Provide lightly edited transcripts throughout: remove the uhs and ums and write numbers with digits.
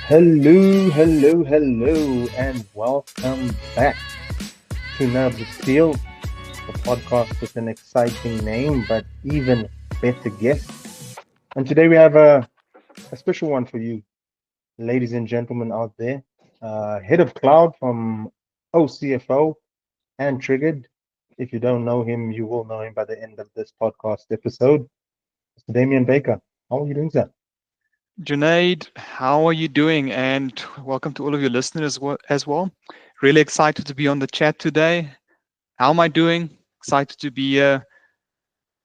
Hello, and welcome back to Nubs Steel, the podcast with an exciting name, but even better guests. And today we have a special one for you, ladies and gentlemen out there. Head of Cloud from OCFO and Triggered. If you don't know him, you will know him by the end of this podcast episode. Mr. Damian Baker, how are you doing, sir? Junaid, how are you doing? And welcome to all of your listeners as well. Really excited to be on the chat today. How am I doing? Excited to be a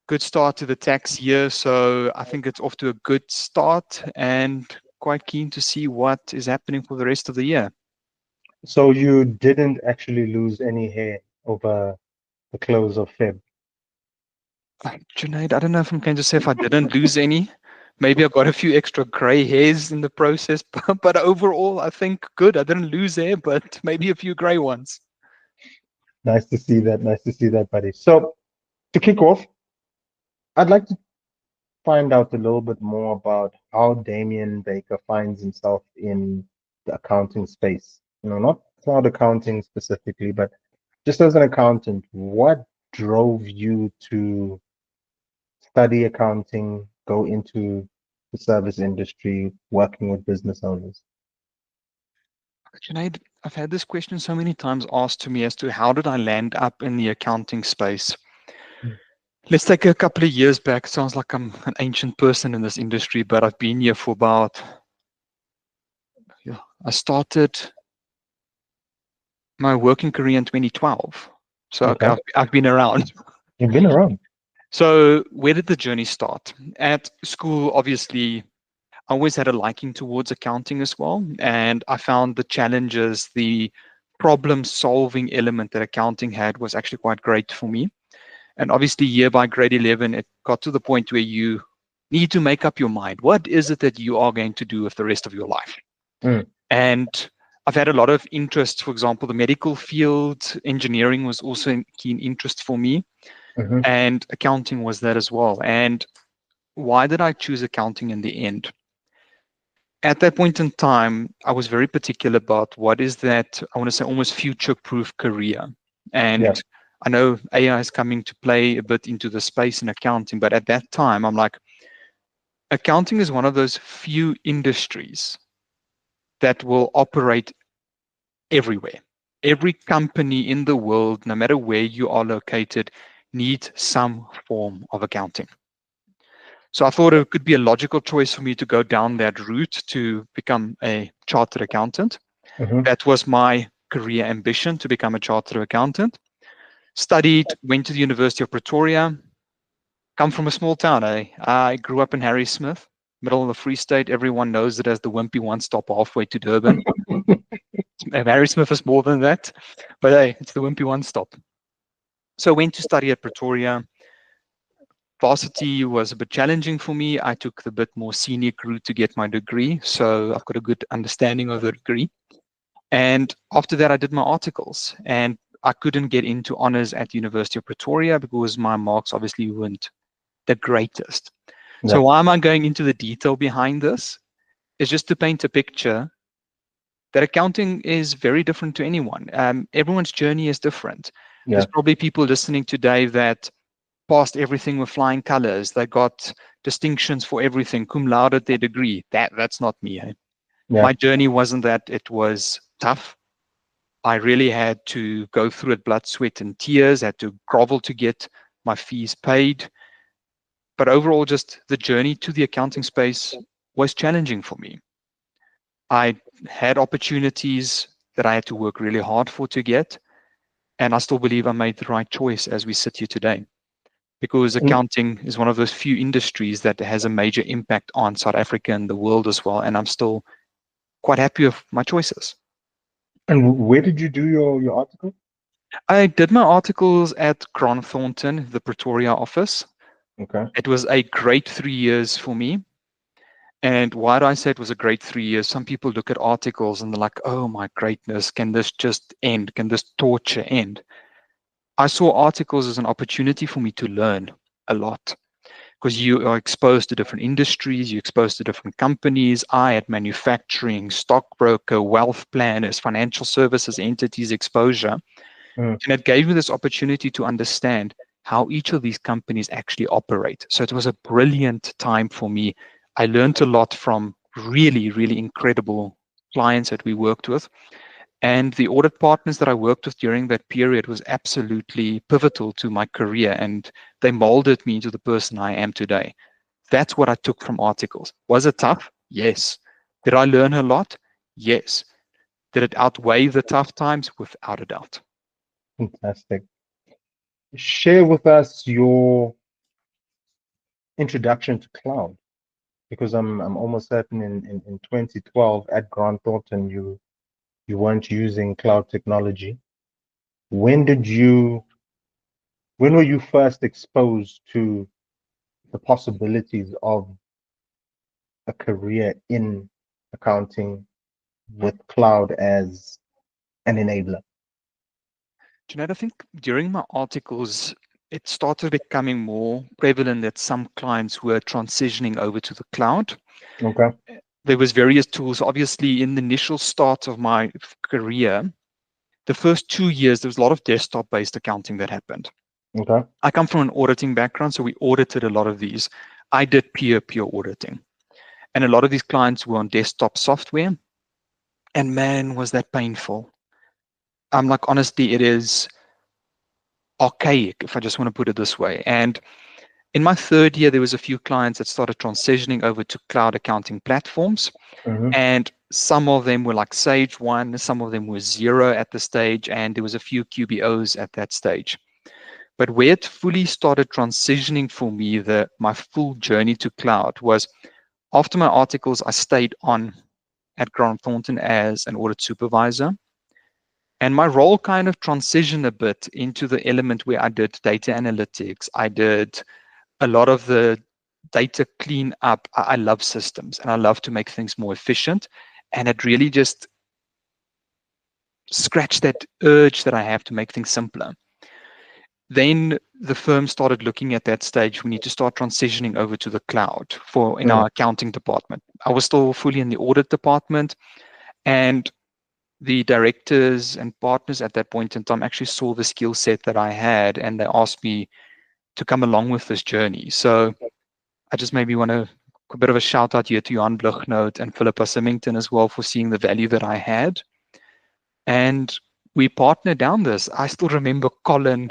good start to the tax year. So I think it's off to a good start and quite keen to see what is happening for the rest of the year. So you didn't actually lose any hair over the close of Feb. Junaid, I don't know if I'm going to say if I didn't lose any. Maybe I got a few extra gray hairs in the process, but overall, I think good. I didn't lose hair, but maybe a few gray ones. Nice to see that. Nice to see that, buddy. So to kick off, I'd like to find out a little bit more about how Damian Baker finds himself in the accounting space. Not cloud accounting specifically, but just as an accountant, what drove you to study accounting, go into the service industry, working with business owners? Junaid, I've had this question so many times asked to me as to how did I land up in the accounting space? Mm. Let's take a couple of years back. Sounds like I'm an ancient person in this industry, but I've been here for about, yeah, I started my working career in 2012. So okay, Okay. I've been around. You've been around. So where did the journey start? At school, obviously, I always had a liking towards accounting as well. And I found the challenges, the problem solving element that accounting had was actually quite great for me. And obviously, year by grade 11, it got to the point where you need to make up your mind. What is it that you are going to do with the rest of your life? Mm. And I've had a lot of interest, for example, the medical field, engineering was also a keen interest for me, Hmm. and accounting was that as well. And why did I choose accounting in the end? At that point in time, I was very particular about what is that, I want to say almost future-proof career. Yeah. And I know AI is coming to play a bit into the space in accounting, but at that time, I'm like, accounting is one of those few industries that will operate everywhere. Every company in the world, no matter where you are located, needs some form of accounting. So I thought it could be a logical choice for me to go down that route to become a chartered accountant. Hmm. That was my career ambition, to become a chartered accountant. Studied, went to the University of Pretoria, come from a small town. I grew up in Harrismith, middle of the Free State. Everyone knows it as the wimpy one stop halfway to Durban. Harrismith is more than that, but hey, it's the wimpy one stop. So I went to study at Pretoria. Varsity was a bit challenging for me. I took the bit more scenic route to get my degree, so I've got a good understanding of the degree. And after that, I did my articles, and I couldn't get into honors at the University of Pretoria because my marks obviously weren't the greatest. So Yeah. why am I going into the detail behind this? Is just to paint a picture that accounting is very different to anyone. Everyone's journey is different. Yeah. There's probably people listening today that passed everything with flying colors. They got distinctions for everything, cum laude at their degree. That's not me. Eh? Yeah. My journey wasn't that. It was tough. I really had to go through it, blood, sweat, and tears. Had to grovel to get my fees paid. But overall, just the journey to the accounting space was challenging for me. I had opportunities that I had to work really hard for to get, and I still believe I made the right choice as we sit here today, because And, accounting is one of those few industries that has a major impact on South Africa and the world as well. And I'm still quite happy with my choices. and where did you do your article? I did my articles at Grant Thornton, the Pretoria office. Okay. It was a great 3 years for me. And why do I say it was a great 3 years? Some people look at articles and they're like, oh my greatness, can this just end? Can this torture end? I saw articles as an opportunity for me to learn a lot. because you are exposed to different industries, you're exposed to different companies. I had manufacturing, stockbroker, wealth planners, financial services entities exposure. Mm. And it gave me this opportunity to understand how each of these companies actually operate. So it was a brilliant time for me. I learned a lot from really, really incredible clients that we worked with. And the audit partners that I worked with during that period was absolutely pivotal to my career, and they molded me into the person I am today. That's what I took from articles. Was it tough? Yes. Did I learn a lot? Yes. Did it outweigh the tough times? Without a doubt. Fantastic. Share with us your introduction to cloud, because I'm almost certain in 2012 at Grant Thornton you weren't using cloud technology. When did you when were you first exposed to the possibilities of a career in accounting with cloud as an enabler? Jeanette, I think during my articles, it started becoming more prevalent that some clients were transitioning over to the cloud. Okay. There was various tools. Obviously, in the initial start of my career, the first 2 years, there was a lot of desktop-based accounting that happened. Okay. I come from an auditing background, so we audited a lot of these. I did pure auditing. And a lot of these clients were on desktop software. And man, was that painful. I'm like, honestly, it is archaic, if I just want to put it this way. And in my third year, there was a few clients that started transitioning over to cloud accounting platforms. Mm-hmm. And some of them were like Sage 1, some of them were Zero at the stage, and there was a few QBOs at that stage. But where it fully started transitioning for me, my full journey to cloud was after my articles, I stayed on at Grant Thornton as an audit supervisor. And my role kind of transitioned a bit into the element where I did data analytics. I did a lot of the data clean up. I love systems and I love to make things more efficient. And it really just scratched that urge that I have to make things simpler. Then the firm started looking at that stage. We need to start transitioning over to the cloud for in Mm. our accounting department. I was still fully in the audit department, and the directors and partners at that point in time actually saw the skill set that I had, and they asked me to come along with this journey. So I just maybe want to a bit of a shout out here to Johan Bluchnoot and Philippa Symington as well for seeing the value that I had. And we partnered down this. I still remember Colin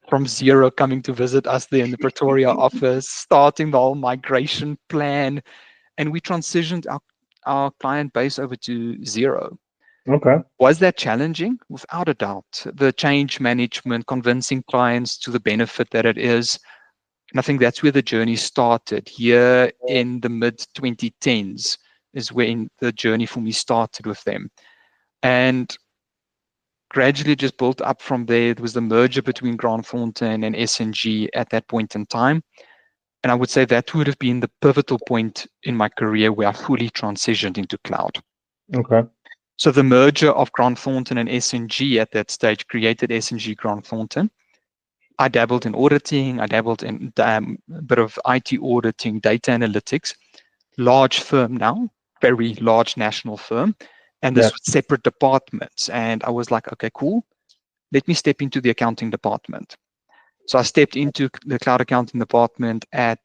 from Zero coming to visit us there in the Pretoria office, starting the whole migration plan. And we transitioned our client base over to Zero. Okay. Was that challenging? Without a doubt. The change management, convincing clients to the benefit that it is. And I think that's where the journey started. Here in the mid 2010s is when the journey for me started with them. And gradually just built up from there. It was the merger between Grant Thornton and S&G at that point in time. And I would say that would have been the pivotal point in my career where I fully transitioned into cloud. Okay. So the merger of Grant Thornton and S&G at that stage created S&G Grant Thornton. I dabbled in auditing. I dabbled in a bit of IT auditing, data analytics. Large firm now, very large national firm. And Yeah. this was separate departments. And I was like, okay, cool. Let me step into the accounting department. So I stepped into the cloud accounting department at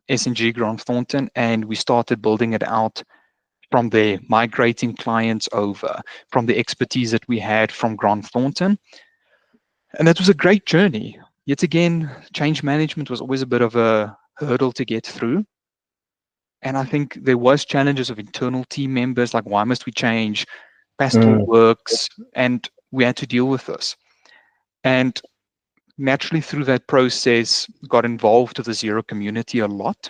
S&G Grant Thornton, and we started building it out from there, migrating clients over from the expertise that we had from Grant Thornton. And that was a great journey. Yet again, change management was always a bit of a hurdle to get through. And I think there was challenges of internal team members, like why must we change? Pastel Mm. works, and we had to deal with this. And naturally through that process, got involved with the Zero community a lot.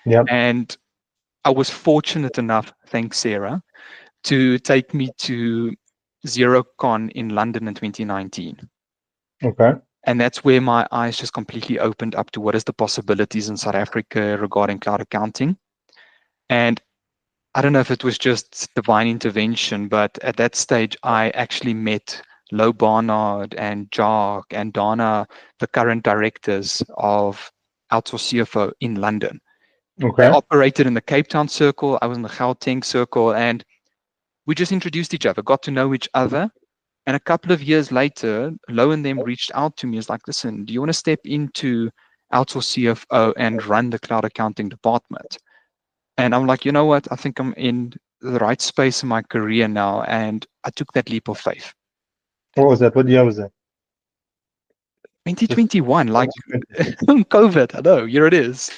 Yeah. And I was fortunate enough, thanks Sarah, to take me to ZeroCon in London in 2019. Okay. And that's where my eyes just completely opened up to what is the possibilities in South Africa regarding cloud accounting. And I don't know if it was just divine intervention, but at that stage, I actually met Lo Barnard and Jock and Donna, the current directors of outsource CFO in London. They Okay. operated in the Cape Town circle. I was in the Gauteng circle, and we just introduced each other, got to know each other. And a couple of years later, Lo and them reached out to me. It's like, listen, do you want to step into outsource CFO and run the cloud accounting department? And I'm like, you know what? I think I'm in the right space in my career now. And I took that leap of faith. What was that? What year was that? Just 2021, like 2020. COVID, I know, here it is.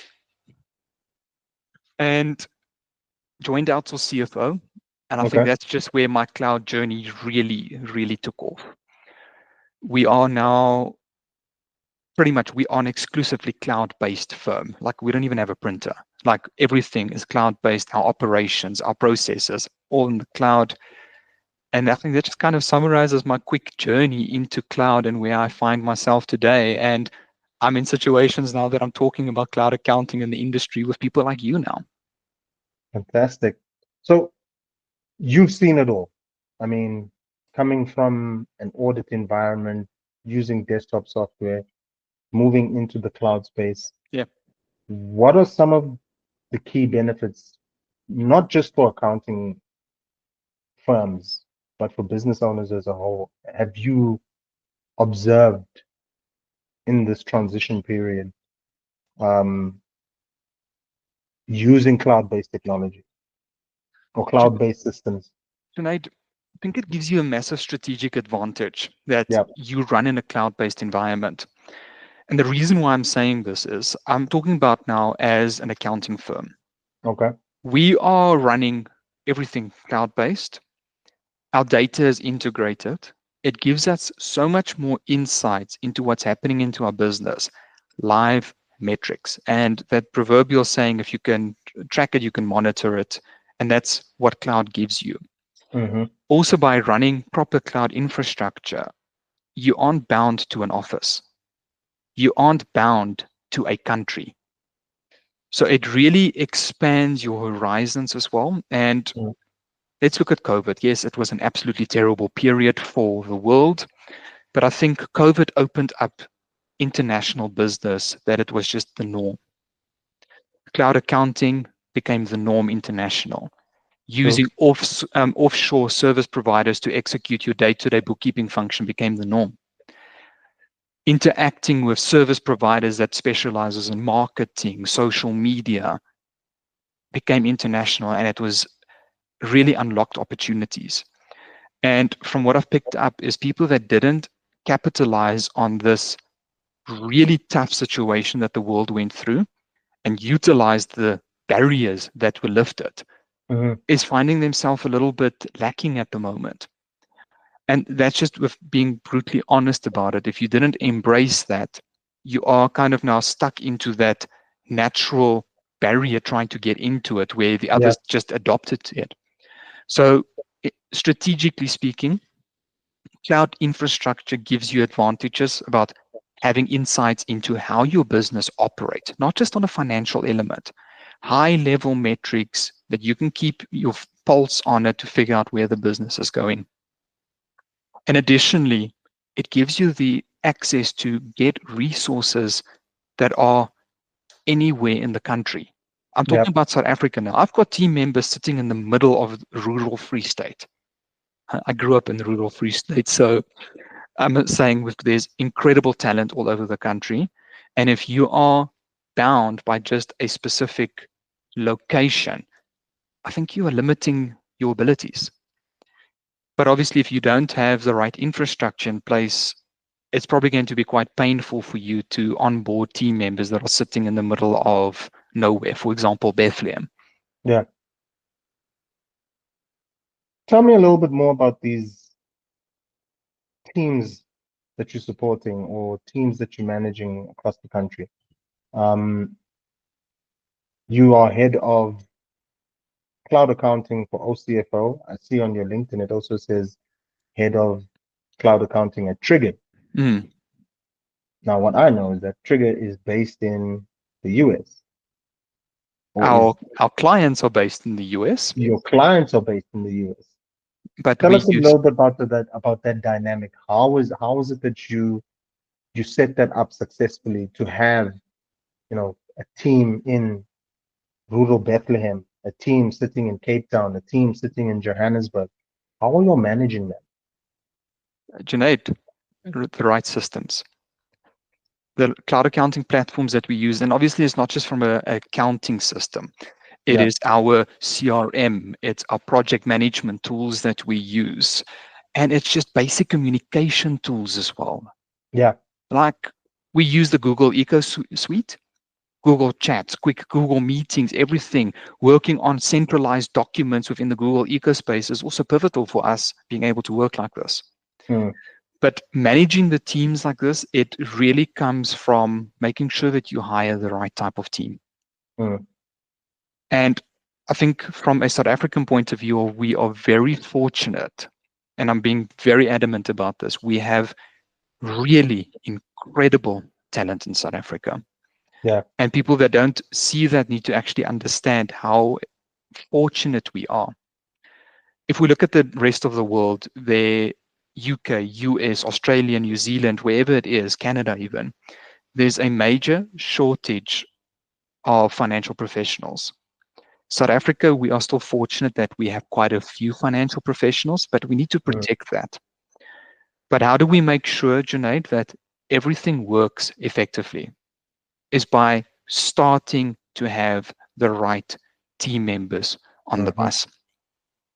And joined outsource CFO. And I think Okay. that's just where my cloud journey really, really took off. We are now pretty much we are an exclusively cloud-based firm. Like we don't even have a printer. Like everything is cloud-based. Our operations, our processes, all in the cloud. And I think that just kind of summarizes my quick journey into cloud and where I find myself today. And I'm in situations now that I'm talking about cloud accounting in the industry with people like you now. Fantastic. So you've seen it all. I mean, coming from an audit environment, using desktop software, moving into the cloud space, Yeah. what are some of the key benefits, not just for accounting firms, but for business owners as a whole, have you observed in this transition period um, using cloud-based technology or cloud-based systems? Sinead, I think it gives you a massive strategic advantage that Yeah. you run in a cloud-based environment. And the reason why I'm saying this is I'm talking about now as an accounting firm. Okay. We are running everything cloud-based. Our data is integrated. It gives us so much more insights into what's happening into our business, live metrics. And that proverbial saying, if you can track it, you can monitor it. And that's what cloud gives you. Mm-hmm. Also, by running proper cloud infrastructure, you aren't bound to an office. You aren't bound to a country. So it really expands your horizons as well. And let's look at COVID. Yes, it was an absolutely terrible period for the world, but I think COVID opened up international business that it was just the norm. Cloud accounting became the norm international. True. Using offshore service providers to execute your day-to-day bookkeeping function became the norm. Interacting with service providers that specializes in marketing, social media became international, and it was really unlocked opportunities. And from what I've picked up is people that didn't capitalize on this really tough situation that the world went through and utilized the barriers that were lifted Mm-hmm. is finding themselves a little bit lacking at the moment. And that's just with being brutally honest about it. If you didn't embrace that, you are kind of now stuck into that natural barrier trying to get into it where the Yeah. others just adopted it. So, strategically speaking, cloud infrastructure gives you advantages about having insights into how your business operates, not just on a financial element, high level metrics that you can keep your pulse on it to figure out where the business is going. And additionally, it gives you the access to get resources that are anywhere in the country. I'm Yeah. talking about South Africa now. I've got team members sitting in the middle of rural Free State. I grew up in the rural Free State, so I'm saying there's incredible talent all over the country. And if you are bound by just a specific location, I think you are limiting your abilities. But obviously, if you don't have the right infrastructure in place, it's probably going to be quite painful for you to onboard team members that are sitting in the middle of nowhere, for example, Bethlehem. Yeah. Tell me a little bit more about these teams that you're supporting or teams that you're managing across the country. Um, you are head of cloud accounting for OCFO. I see on your LinkedIn it also says head of cloud accounting at Trigger. Mm. Now, what I know is that Trigger is based in the US, or is Our clients are based in the US, your clients are based in the US. but Tell we us a use little bit about that dynamic. How is it that you set that up successfully to have a team in rural Bethlehem, a team sitting in Cape Town, a team sitting in Johannesburg. How are you managing that? Junaid, the right systems. The cloud accounting platforms that we use, and obviously it's not just from a accounting system. It Yeah, is our CRM, it's our project management tools that we use, and it's just basic communication tools as well. yeah. Like we use the Google Eco Suite, Google Chats, quick Google Meetings, everything. Working on centralized documents within the Google ecospace is also pivotal for us being able to work like this. Mm, But managing the teams like this, it really comes from making sure that you hire the right type of team. mm, And I think from a South African point of view, we are very fortunate, and I'm being very adamant about this. We have really incredible talent in South Africa. yeah. And people that don't see that need to actually understand how fortunate we are. If we look at the rest of the world, the UK, US, Australia, New Zealand, wherever it is, Canada even, there's a major shortage of financial professionals. South Africa, we are still fortunate that we have quite a few financial professionals, but we need to Mm, protect that. But how do we make sure, Junaid, that everything works effectively? Is by starting to have the right team members on the mhm, bus.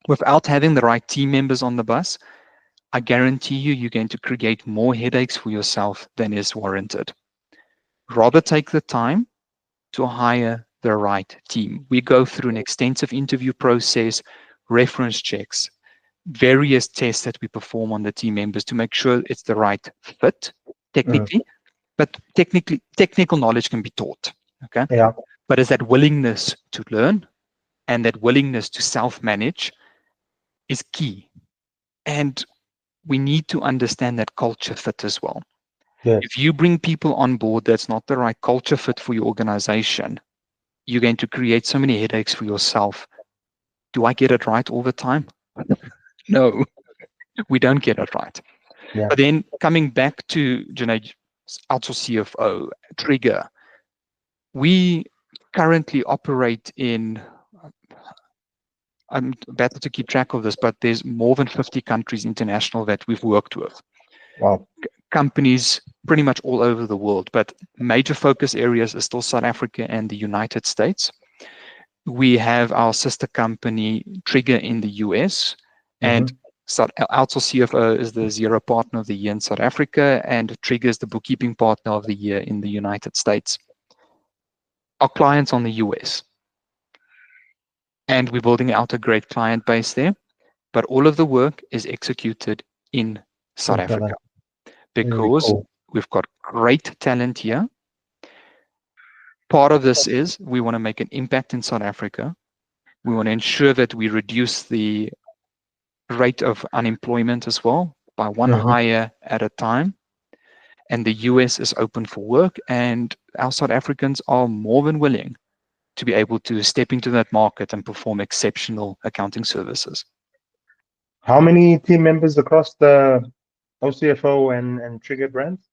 Without having the right team members on the bus, I guarantee you, you're going to create more headaches for yourself than is warranted. Rather take the time to hire the right team. We go through an extensive interview process, reference checks, various tests that we perform on the team members to make sure it's the right fit mm. technically, but technical knowledge can be taught. Okay. Yeah, But it's that willingness to learn and that willingness to self-manage is key. And we need to understand that culture fit as well. yes, If you bring people on board that's not the right culture fit for your organization, you're going to create so many headaches for yourself. Do I get it right all the time? No, we don't get it right. yeah. But then coming back to Junaid, outsource CFO, Trigger, we currently operate in, I'm better to keep track of this, but there's more than 50 countries international that we've worked with. Wow. Companies pretty much all over the world, but major focus areas are still South Africa and the United States. We have our sister company Trigger in the US, and Hmm. Outsource CFO is the Zero Partner of the Year in South Africa, and Trigger is the Bookkeeping Partner of the Year in the United States. Our clients on the US, and we're building out a great client base there, but all of the work is executed in South In South Africa Africa. Very because cool. we've got great talent here. Part of this is we want to make an impact in South Africa. We want to ensure that we reduce the rate of unemployment as well by one Hmm. hire at a time. And the US is open for work, and our South Africans are more than willing to be able to step into that market and perform exceptional accounting services. How many team members across the OCFO and Trigger brands?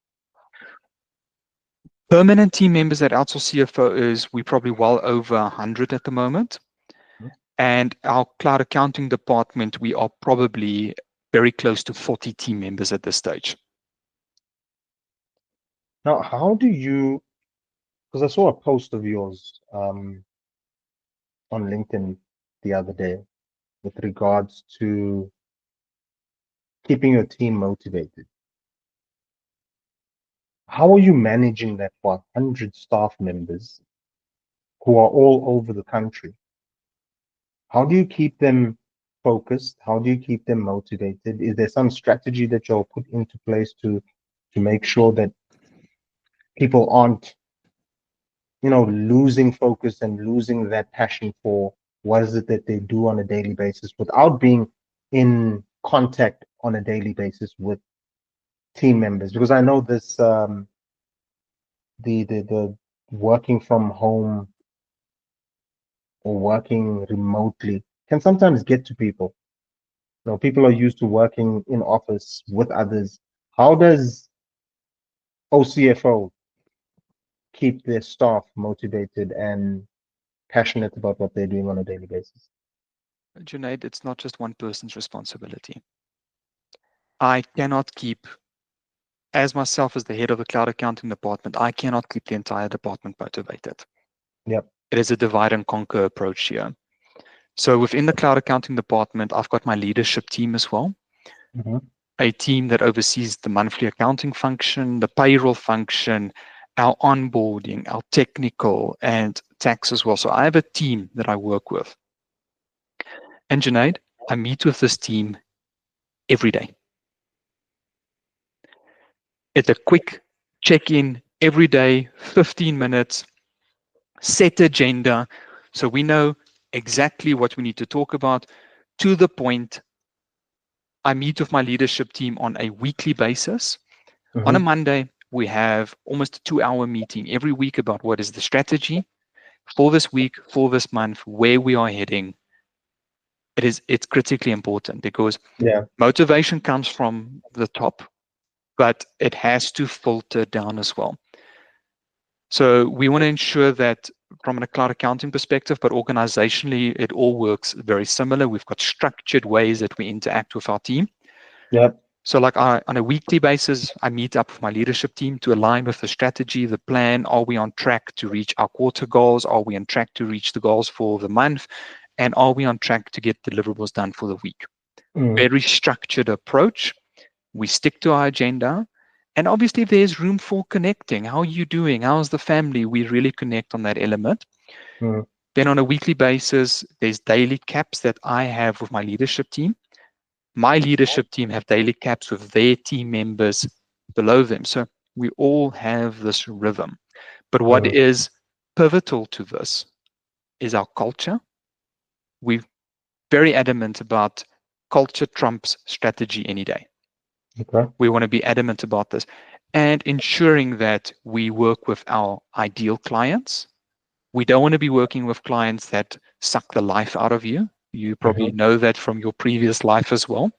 Permanent team members at Outsource CFO is we probably well over 100 at the moment. And our cloud accounting department, we are probably very close to 40 team members at this stage. Now, how do you, because I saw a post of yours on LinkedIn the other day with regards to keeping your team motivated. How are you managing that for 100 staff members who are all over the country? How do you keep them focused? How do you keep them motivated? Is there some strategy that you'll put into place to make sure that people aren't, losing focus and losing that passion for what is it that they do on a daily basis without being in contact on a daily basis with team members? Because I know this, the working from home or working remotely can sometimes get to people. People are used to working in office with others. How does OCFO keep their staff motivated and passionate about what they're doing on a daily basis? Junaid, it's not just one person's responsibility. I cannot keep, as myself as the head of the cloud accounting department, I cannot keep the entire department motivated. Yep. It is a divide and conquer approach here. So within the cloud accounting department, I've got my leadership team as well, Mm-hmm. a team that oversees the monthly accounting function, the payroll function, our onboarding, our technical, and tax as well. So I have a team that I work with. And Junaid, I meet with this team every day. It's a quick check-in every day, 15 minutes, set agenda. So we know exactly what we need to talk about to the point. I meet with my leadership team on a weekly basis. On a Mm-hmm. Monday, we have almost a 2-hour meeting every week about what is the strategy for this week, for this month, where we are heading. It's critically important because Yeah. motivation comes from the top, but it has to filter down as well. So we want to ensure that from a cloud accounting perspective, but organizationally, it all works very similar. We've got structured ways that we interact with our team. Yep. So like on a weekly basis, I meet up with my leadership team to align with the strategy, the plan. Are we on track to reach our quarter goals? Are we on track to reach the goals for the month? And are we on track to get deliverables done for the week? Mm. Very structured approach. We stick to our agenda. And obviously, there's room for connecting. How are you doing? How's the family? We really connect on that element. Mm. Then on a weekly basis, there's daily caps that I have with my leadership team. My leadership team have daily caps with their team members below them. So we all have this rhythm. But what Mm. is pivotal to this is our culture. We're very adamant about culture trumps strategy any day. Okay. We want to be adamant about this and ensuring that we work with our ideal clients. We don't want to be working with clients that suck the life out of you. You probably Mm-hmm. know that from your previous life as well.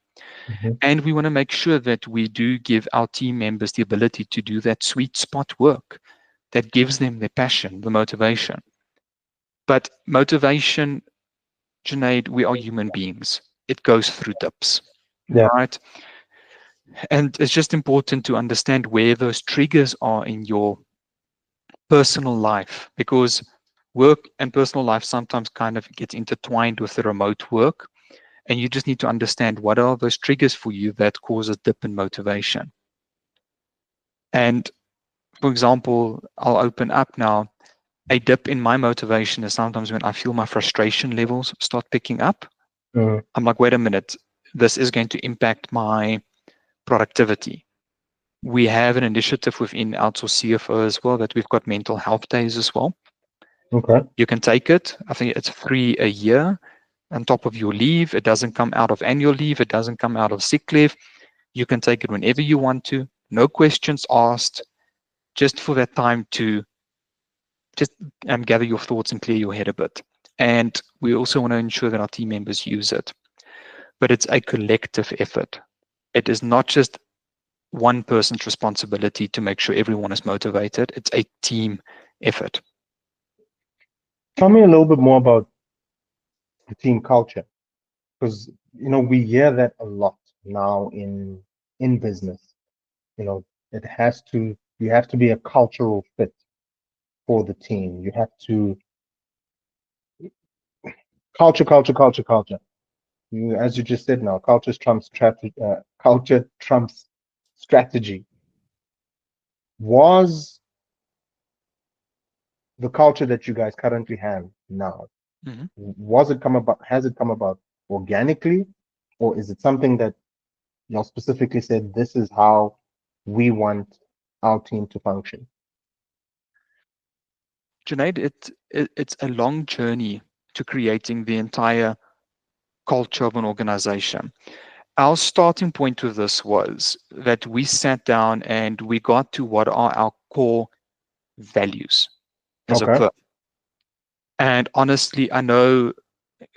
Mm-hmm. And we want to make sure that we do give our team members the ability to do that sweet spot work that gives them their passion, the motivation. But motivation, Junaid, we are human beings. It goes through dips, Yeah. right? And it's just important to understand where those triggers are in your personal life because work and personal life sometimes kind of gets intertwined with the remote work. And you just need to understand what are those triggers for you that cause a dip in motivation. And for example, I'll open up now. A dip in my motivation is sometimes when I feel my frustration levels start picking up. Mm. I'm like, wait a minute, this is going to impact my productivity. We have an initiative within Outsource CFO as well that we've got mental health days as well. Okay. You can take it. I think it's free a year on top of your leave. It doesn't come out of annual leave. It doesn't come out of sick leave. You can take it whenever you want to. No questions asked, just for that time to just gather your thoughts and clear your head a bit. And we also want to ensure that our team members use it. But it's a collective effort. It is not just one person's responsibility to make sure everyone is motivated. It's a team effort. Tell me a little bit more about the team culture, because we hear that a lot now in business. You know, you have to be a cultural fit for the team. You have to culture. As you just said now, culture trumps strategy. Was the culture that you guys currently have now, Mhm. has it come about organically, or is it something that specifically said this is how we want our team to function? Junaid, it's a long journey to creating the entire culture of an organization. Our starting point with this was that we sat down and we got to what are our core values as a Okay. firm. And honestly, I know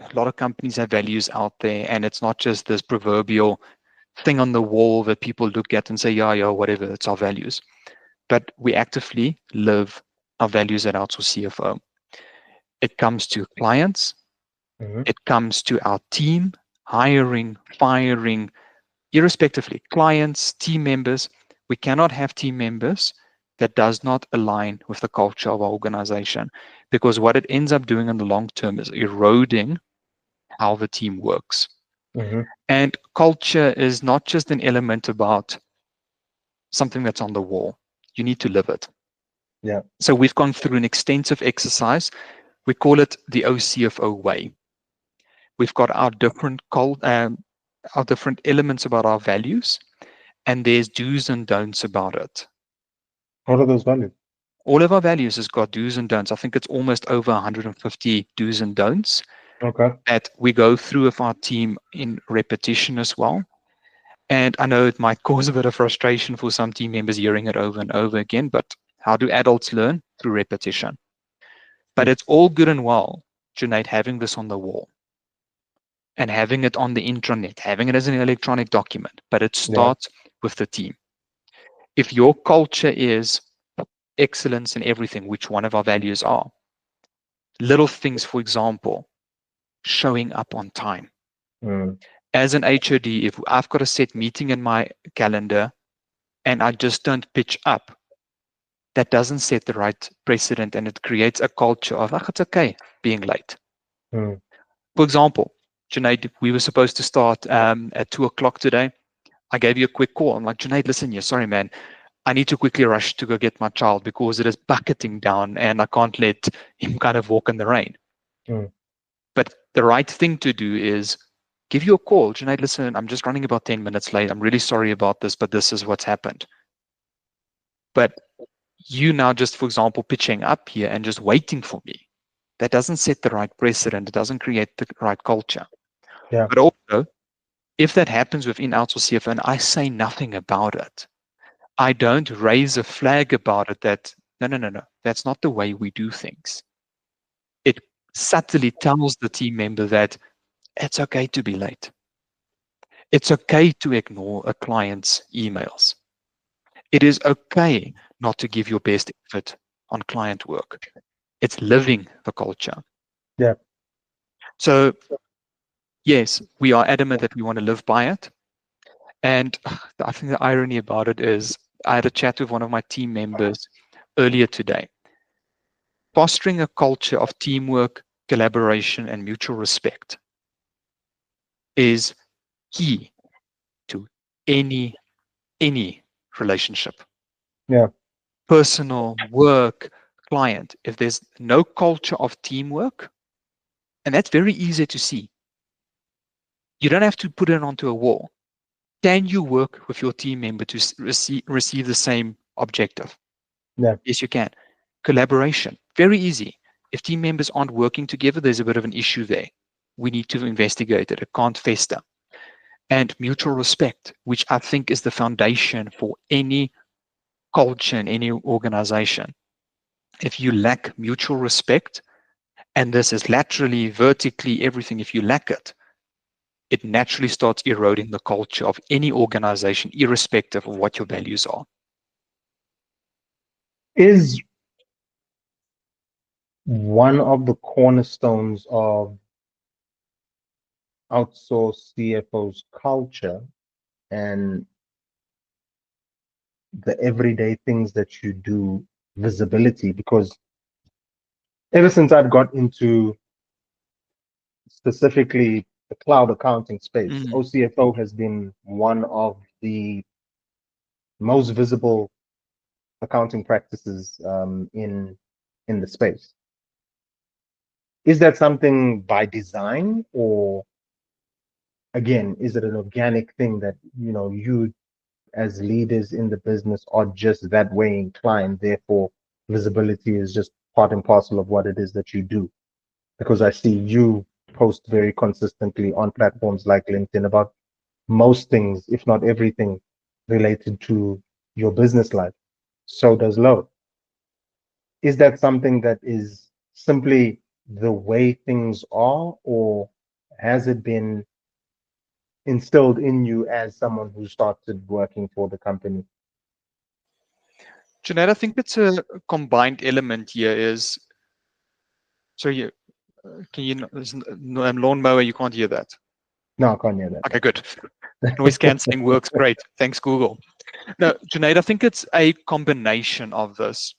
a lot of companies have values out there, and it's not just this proverbial thing on the wall that people look at and say, yeah, yeah, whatever, it's our values. But we actively live our values at Outsource CFO. It comes to clients, Mm-hmm. it comes to our team, hiring, firing, irrespectively, clients, team members. We cannot have team members that does not align with the culture of our organization, because what it ends up doing in the long term is eroding how the team works. Mm-hmm. And culture is not just an element about something that's on the wall. You need to live it. Yeah. So we've gone through an extensive exercise. We call it the OCFO way. We've got our different elements about our values, and there's do's and don'ts about it. What are those values? All of our values has got do's and don'ts. I think it's almost over 150 do's and don'ts Okay. that we go through with our team in repetition as well. And I know it might cause a bit of frustration for some team members hearing it over and over again, but how do adults learn? Through repetition. But Mm. it's all good and well, Junaid, having this on the wall and having it on the intranet, having it as an electronic document, but it Yeah. starts with the team. If your culture is excellence in everything, which one of our values are, little things, for example, showing up on time. Mm. As an HOD, if I've got a set meeting in my calendar and I just don't pitch up, that doesn't set the right precedent, and it creates a culture of, it's okay being late. Mm. For example, Junaid, we were supposed to start at 2 o'clock today. I gave you a quick call. I'm like, Junaid, listen here. Sorry, man. I need to quickly rush to go get my child because it is bucketing down and I can't let him kind of walk in the rain. Mm. But the right thing to do is give you a call. Junaid, listen, I'm just running about 10 minutes late. I'm really sorry about this, but this is what's happened. But you now just, for example, pitching up here and just waiting for me, that doesn't set the right precedent. It doesn't create the right culture. Yeah. But also, if that happens within Outsource CFO and I say nothing about it, I don't raise a flag about it that, no, no, no, no, that's not the way we do things. It subtly tells the team member that it's okay to be late. It's okay to ignore a client's emails. It is okay not to give your best effort on client work. It's living the culture. Yeah. So, yes, we are adamant that we want to live by it. And I think the irony about it is I had a chat with one of my team members earlier today. Fostering a culture of teamwork, collaboration, and mutual respect is key to any any relationship, Yeah. personal, work, client. If there's no culture of teamwork, and that's very easy to see, you don't have to put it onto a wall. Can you work with your team member to receive the same objective? Yeah. Yes, you can. Collaboration, very easy. If team members aren't working together, there's a bit of an issue there. We need to investigate it. It can't fester. And mutual respect, which I think is the foundation for any culture in any organization. If you lack mutual respect, and this is laterally, vertically, everything, if you lack it, it naturally starts eroding the culture of any organization, irrespective of what your values are. Is one of the cornerstones of outsource CFO's culture and the everyday things that you do visibility, because ever since I've got into specifically the cloud accounting space, Mm, OCFO has been one of the most visible accounting practices in the space. Is that something by design, or again, is it an organic thing that you as leaders in the business are just that way inclined? Therefore, visibility is just part and parcel of what it is that you do. Because I see you post very consistently on platforms like LinkedIn about most things, if not everything, related to your business life. So does Lo. Is that something that is simply the way things are, or has it been instilled in you as someone who started working for the company? Jeanette, I think it's a combined element here is, so you, can you, lawnmower, you can't hear that. No, I can't hear that. Okay, good. Noise cancelling works great. Thanks, Google. No, Junaid, I think it's a combination of this.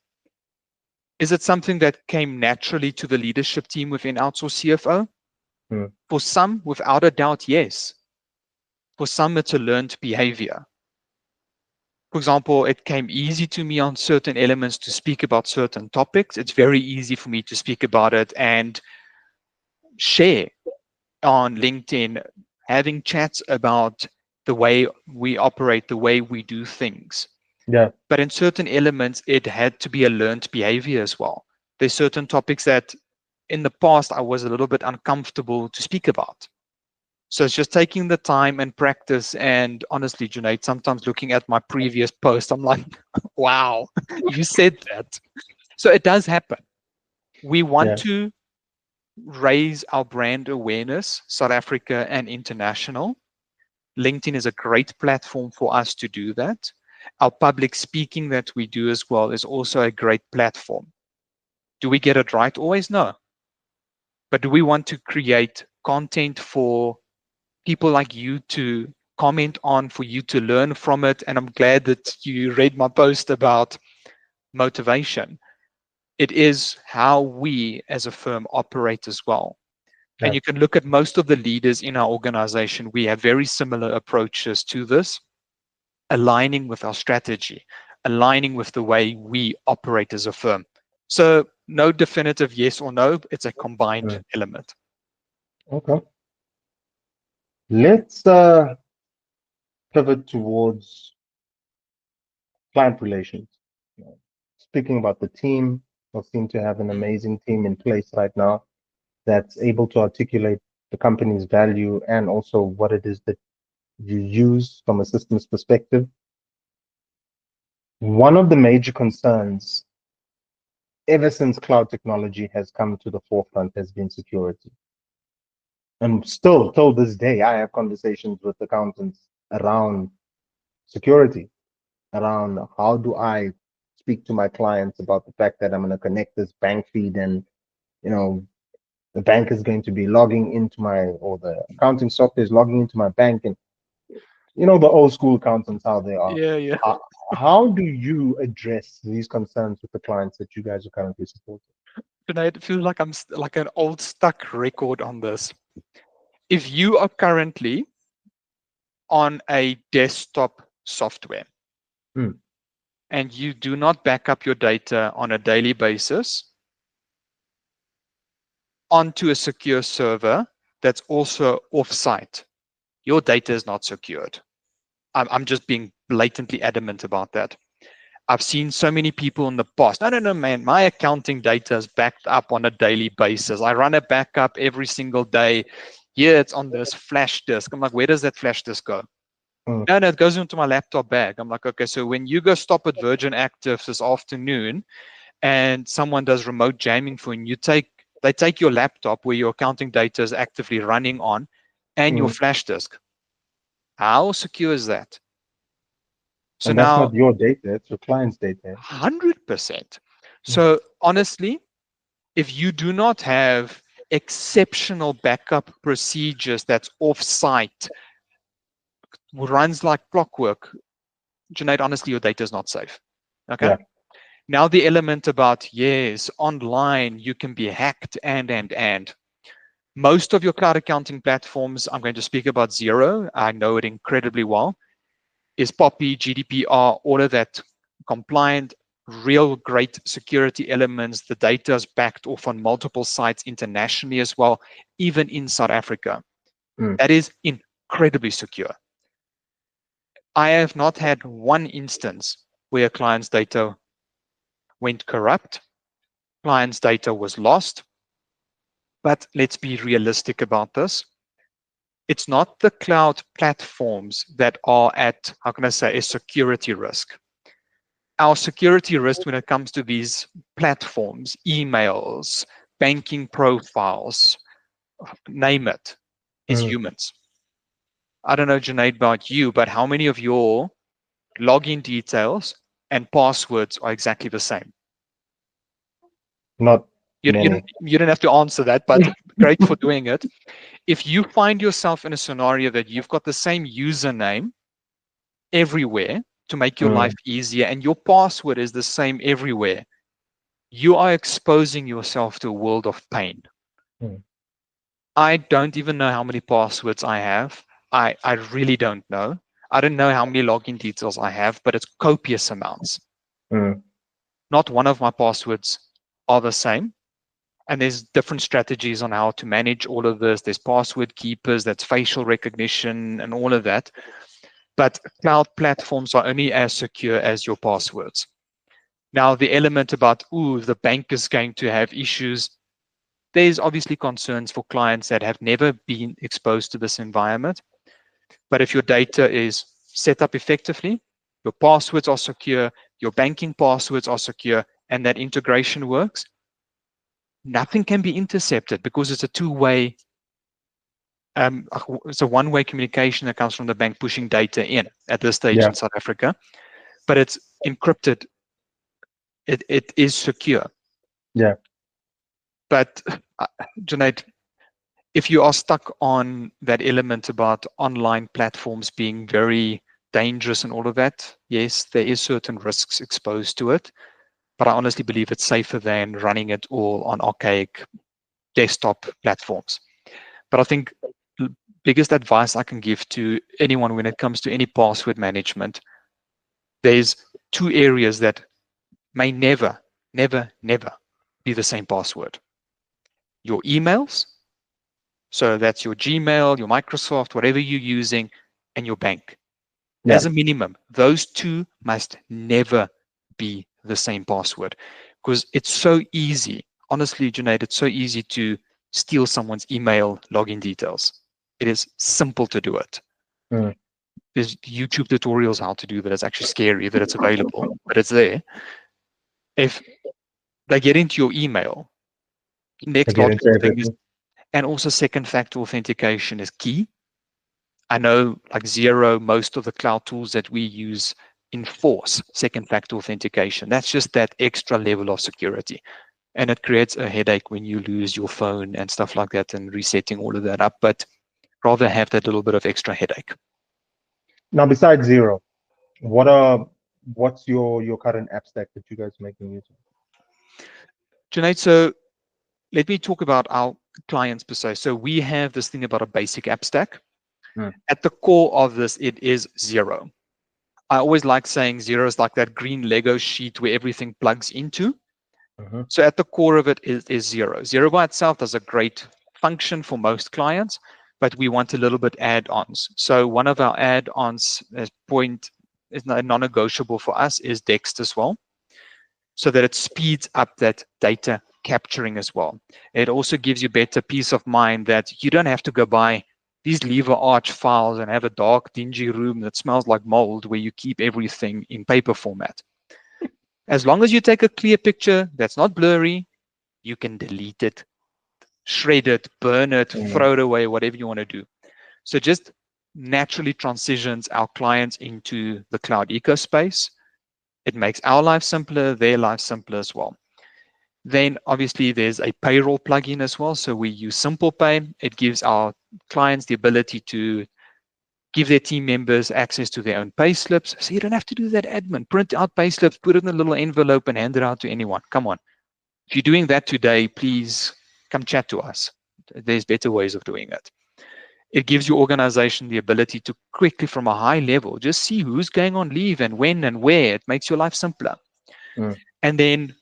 Is it something that came naturally to the leadership team within Outsource CFO? Mm. For some, without a doubt, yes. For some, it's a learned behavior. For example, it came easy to me on certain elements to speak about certain topics. It's very easy for me to speak about it and share on LinkedIn, having chats about the way we operate, the way we do things. Yeah. But in certain elements, it had to be a learned behavior as well. There's certain topics that in the past I was a little bit uncomfortable to speak about. So it's just taking the time and practice. And honestly, Junaid, sometimes looking at my previous post, I'm like, wow, you said that. So it does happen. We want Yeah. to raise our brand awareness, South Africa and international. LinkedIn is a great platform for us to do that. Our public speaking that we do as well is also a great platform. Do we get it right always? No. But do we want to create content for people like you to comment on, for you to learn from it? And I'm glad that you read my post about motivation. It is how we as a firm operate as well. And Yeah. you can look at most of the leaders in our organization. We have very similar approaches to this, aligning with our strategy, aligning with the way we operate as a firm. So no definitive yes or no, it's a combined Mm. element. Okay. Let's pivot towards client relations. You know, speaking about the team, we seem to have an Mm. amazing team in place right now that's able to articulate the company's value and also what it is that you use from a systems perspective. One of the major concerns ever since cloud technology has come to the forefront has been security. And still, till this day, I have conversations with accountants around security, around how do I speak to my clients about the fact that I'm going to connect this bank feed and, you know, the bank is going to be logging into my, or the accounting software is logging into my bank. And, you know, the old school accountants, how they are. Yeah, yeah. How, how do you address these concerns with the clients that you guys are currently supporting? Tonight, it feels like I'm like an old stuck record on this. If you are currently on a desktop software Mm, and you do not back up your data on a daily basis onto a secure server that's also offsite, your data is not secured. I'm just being blatantly adamant about that. I've seen so many people in the past. No, no, no, man. My accounting data is backed up on a daily basis. I run a backup every single day. Yeah, it's on this flash disk. I'm like, where does that flash disk go? mm, No, no, it goes into my laptop bag. I'm like, okay, so when you go stop at Virgin Active this afternoon and someone does remote jamming for you, they take your laptop where your accounting data is actively running on and your mm. flash disk. How secure is that? So And that's now not your data, it's your client's data. 100%. Mm, So honestly, if you do not have exceptional backup procedures that's off-site, runs like clockwork, Junaid, honestly, your data is not safe. Okay. yeah. Now the element about, yes, online, you can be hacked and. Most of your cloud accounting platforms, I'm going to speak about Zero. I know it incredibly well, is Poppy, GDPR, all of that compliant, real great security elements. The data is backed off on multiple sites internationally as well, even in South Africa. Mm, That is incredibly secure. I have not had one instance where a client's data went corrupt, client's data was lost. But let's be realistic about this. It's not the cloud platforms that are at, how can I say, a security risk. Our security risk when it comes to these platforms, emails, banking profiles, name it, is mm. humans. I don't know, Junaid, about you, but how many of your login details and passwords are exactly the same? Not You, you, don't, many. you don't have to answer that, but great for doing it. If you find yourself in a scenario that you've got the same username everywhere to make your life Mm, easier and your password is the same everywhere, you are exposing yourself to a world of pain. mm, I don't even know how many passwords I have. I really don't know. I don't know how many login details I have, but it's copious amounts. mm. Not one of my passwords are the same. And there's different strategies on how to manage all of this. There's password keepers, that's facial recognition, and all of that. But cloud platforms are only as secure as your passwords. Now, the element about, the bank is going to have issues, there's obviously concerns for clients that have never been exposed to this environment. But if your data is set up effectively, your passwords are secure, your banking passwords are secure, and that integration works, nothing can be intercepted because it's a two-way, it's a one-way communication that comes from the bank pushing data in at this stage Yeah, in South Africa, but it's encrypted. It is secure. yeah, But Junaid, if you are stuck on that element about online platforms being very dangerous and all of that, yes, there is certain risks exposed to it, but I honestly believe it's safer than running it all on archaic desktop platforms. But I think the biggest advice I can give to anyone when it comes to any password management, there's two areas that may never, never, never be the same password. Your emails, so that's your Gmail, your Microsoft, whatever you're using, and your bank. yeah. As a minimum, those two must never be the same password because it's so easy. Honestly, Junaid, it's so easy to steal someone's email login details. It is simple to do it. Mm. There's YouTube tutorials how to do that. It's actually scary that it's available, but it's there. If they get into your email, I next get into logical thing is, everything. and also second factor authentication is key. I know like Zero, most of the cloud tools that we use enforce second factor authentication. That's just that extra level of security. And it creates a headache when you lose your phone and stuff like that and resetting all of that up. But rather have that little bit of extra headache. Now, besides Zero, what's your current app stack that you guys are making use of? Junaid, so let me talk about our clients per se. So we have this thing about a basic app stack. Mm, At the core of this, it is Zero. I always like saying Zero is like that green Lego sheet where everything plugs into. mm-hmm. So at the core of it is Zero. Zero by itself does a great function for most clients, but we want a little bit add-ons. So one of our add-ons as point is non-negotiable for us is Dext as well, so that it speeds up that data capturing as well. It also gives you better peace of mind that you don't have to go buy these lever arch files and have a dark, dingy room that smells like mold where you keep everything in paper format. As long as you take a clear picture that's not blurry, you can delete it, shred it, burn it, Mm, throw it away, whatever you want to do. So just naturally transitions our clients into the cloud ecospace. It makes our life simpler, their life simpler as well. Then obviously there's a payroll plugin as well. So we use Simple Pay. It gives our clients the ability to give their team members access to their own pay slips. So you don't have to do that admin. Print out pay slips, put it in a little envelope and hand it out to anyone. Come on. If you're doing that today, please come chat to us. There's better ways of doing it. It gives your organization the ability to quickly, from a high level, just see who's going on leave and when and where. It makes your life simpler. mm. And then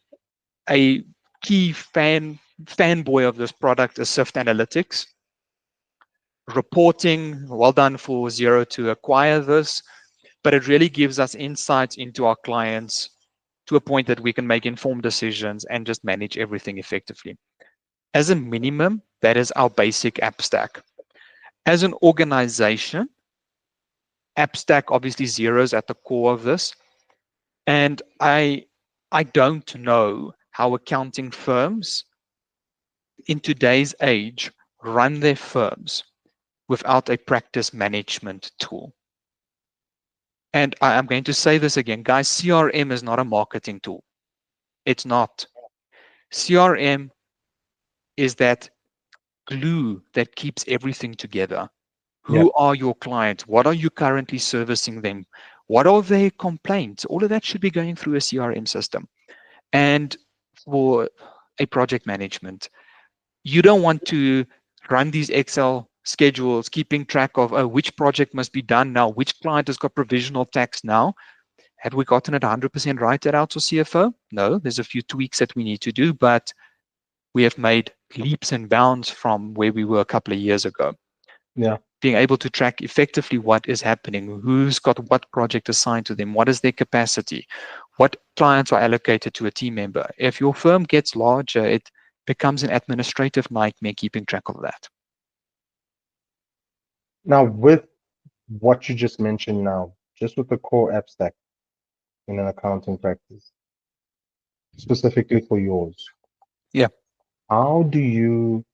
a key fanboy of this product is Sift Analytics. Reporting, well done for Zero to acquire this, but it really gives us insights into our clients to a point that we can make informed decisions and just manage everything effectively. As a minimum, that is our basic app stack. As an organization, app stack obviously Zero is at the core of this. And I don't know how accounting firms in today's age run their firms without a practice management tool. And I'm going to say this again, guys, CRM is not a marketing tool. It's not. CRM is that glue that keeps everything together. Yeah. Who are your clients? What are you currently servicing them? What are their complaints? All of that should be going through a CRM system. And for a project management, you don't want to run these Excel schedules, keeping track of which project must be done now, which client has got provisional tax now. Have we gotten it 100% right at Outsource CFO? No, there's a few tweaks that we need to do, but we have made leaps and bounds from where we were a couple of years ago. Yeah. Being able to track effectively what is happening, who's got what project assigned to them, what is their capacity, what clients are allocated to a team member. If your firm gets larger, it becomes an administrative nightmare keeping track of that. Now, with what you just mentioned now, just with the core app stack in an accounting practice, specifically for yours, Yeah, how do you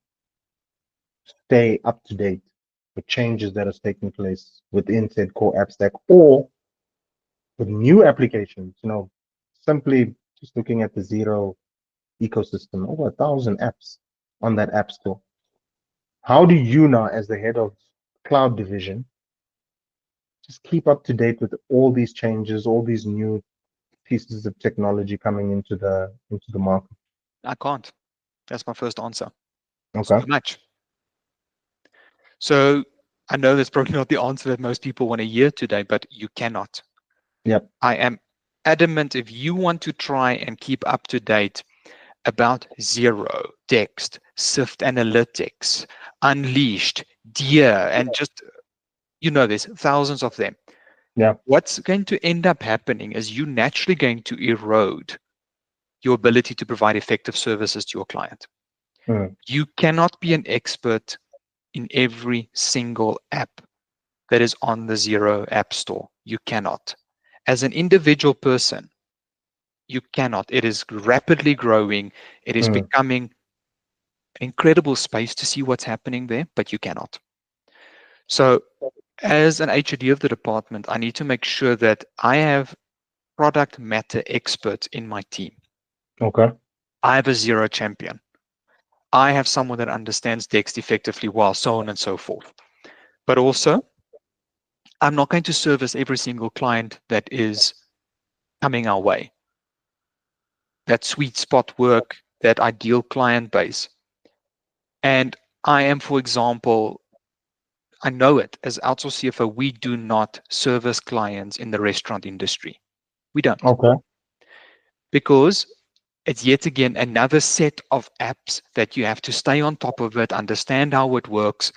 stay up to date with changes that are taking place within said core app stack or with new applications? Simply just looking at the Zero ecosystem, over 1,000 apps on that app store. How do you now, as the head of cloud division, just keep up to date with all these changes, all these new pieces of technology coming into the market? I can't. That's my first answer. It's Okay. too much. So I know that's probably not the answer that most people want to hear today, but you cannot. Yep. I am adamant if you want to try and keep up to date about Zero, Text, Sift Analytics, Unleashed, Deer, and just, there's thousands of them. Yeah. What's going to end up happening is you naturally going to erode your ability to provide effective services to your client. Mm. You cannot be an expert in every single app that is on the Zero App Store. You cannot. As an individual person, you cannot. It is rapidly growing. It is Mm. becoming an incredible space to see what's happening there, but you cannot. So, as an HOD of the department, I need to make sure that I have product matter experts in my team. Okay. I have a Zero champion. I have someone that understands Dext effectively well, so on and so forth. But also, I'm not going to service every single client that is coming our way. That sweet spot work, that ideal client base. And I am, for example, I know it as outsource CFO, we do not service clients in the restaurant industry. We don't, Okay. because it's yet again another set of apps that you have to stay on top of it, understand how it works.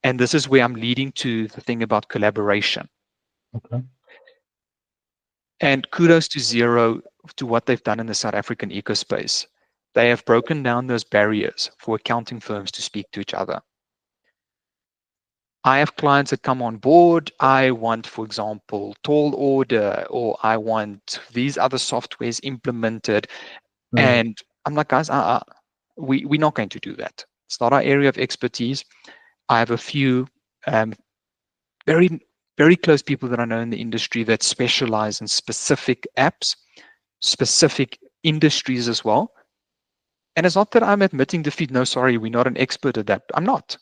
And this is where I'm leading to the thing about collaboration. Okay. And kudos to Zero to what they've done in the South African ecospace. They have broken down those barriers for accounting firms to speak to each other. I have clients that come on board. I want, for example, tall order, or I want these other softwares implemented. Mm. And I'm like, guys, we're not going to do that. It's not our area of expertise. I have a few um, very, very close people that I know in the industry that specialize in specific apps, specific industries as well. And it's not that I'm admitting defeat. No, sorry, we're not an expert at that. I'm not.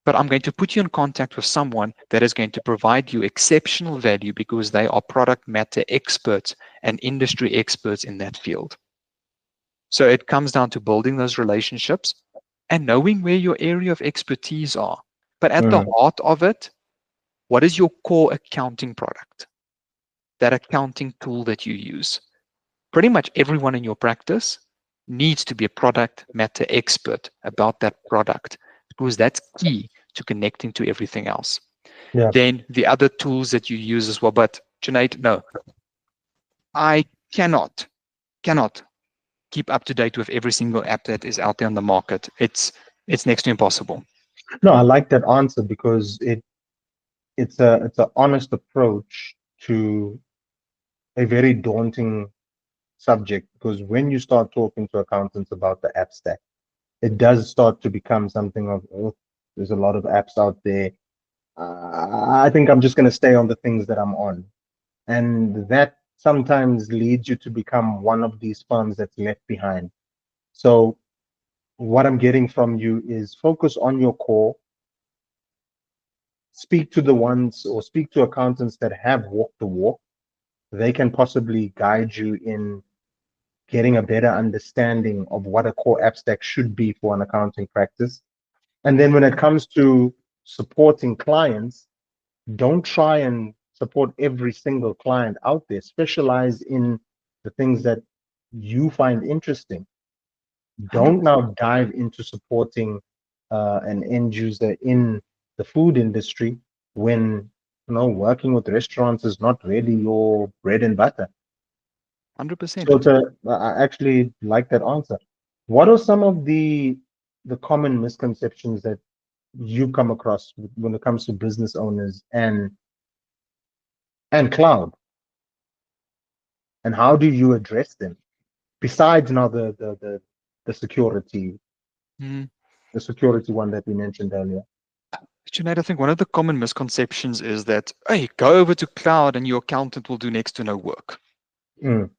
But I'm going to put you in contact with someone that is going to provide you exceptional value because they are product matter experts and industry experts in that field. So it comes down to building those relationships and knowing where your area of expertise are. But at the Mm. heart of it, what is your core accounting product? That accounting tool that you use. Pretty much everyone in your practice needs to be a product matter expert about that product because that's key to connecting to everything else. Yeah. Then the other tools that you use as well. But Junaid, no, I cannot keep up to date with every single app that is out there on the market. It's next to impossible. No, I like that answer because it's a honest approach to a very daunting subject, because when you start talking to accountants about the app stack, it does start to become something of, oh, there's a lot of apps out there. I think I'm just going to stay on the things that I'm on. And that sometimes leads you to become one of these firms that's left behind. So, what I'm getting from you is focus on your core, speak to the ones or speak to accountants that have walked the walk. They can possibly guide you in getting a better understanding of what a core app stack should be for an accounting practice. And then when it comes to supporting clients, don't try and support every single client out there. Specialize in the things that you find interesting. Don't 100%. now dive into supporting an end user in the food industry when working with restaurants is not really your bread and butter. 100%. So I actually like that answer. What are some of the common misconceptions that you come across when it comes to business owners and cloud, and how do you address them? Besides now the security, Mm. the security one that we mentioned earlier. Junaid, I think one of the common misconceptions is that, hey, go over to cloud and your accountant will do next to no work. Mm,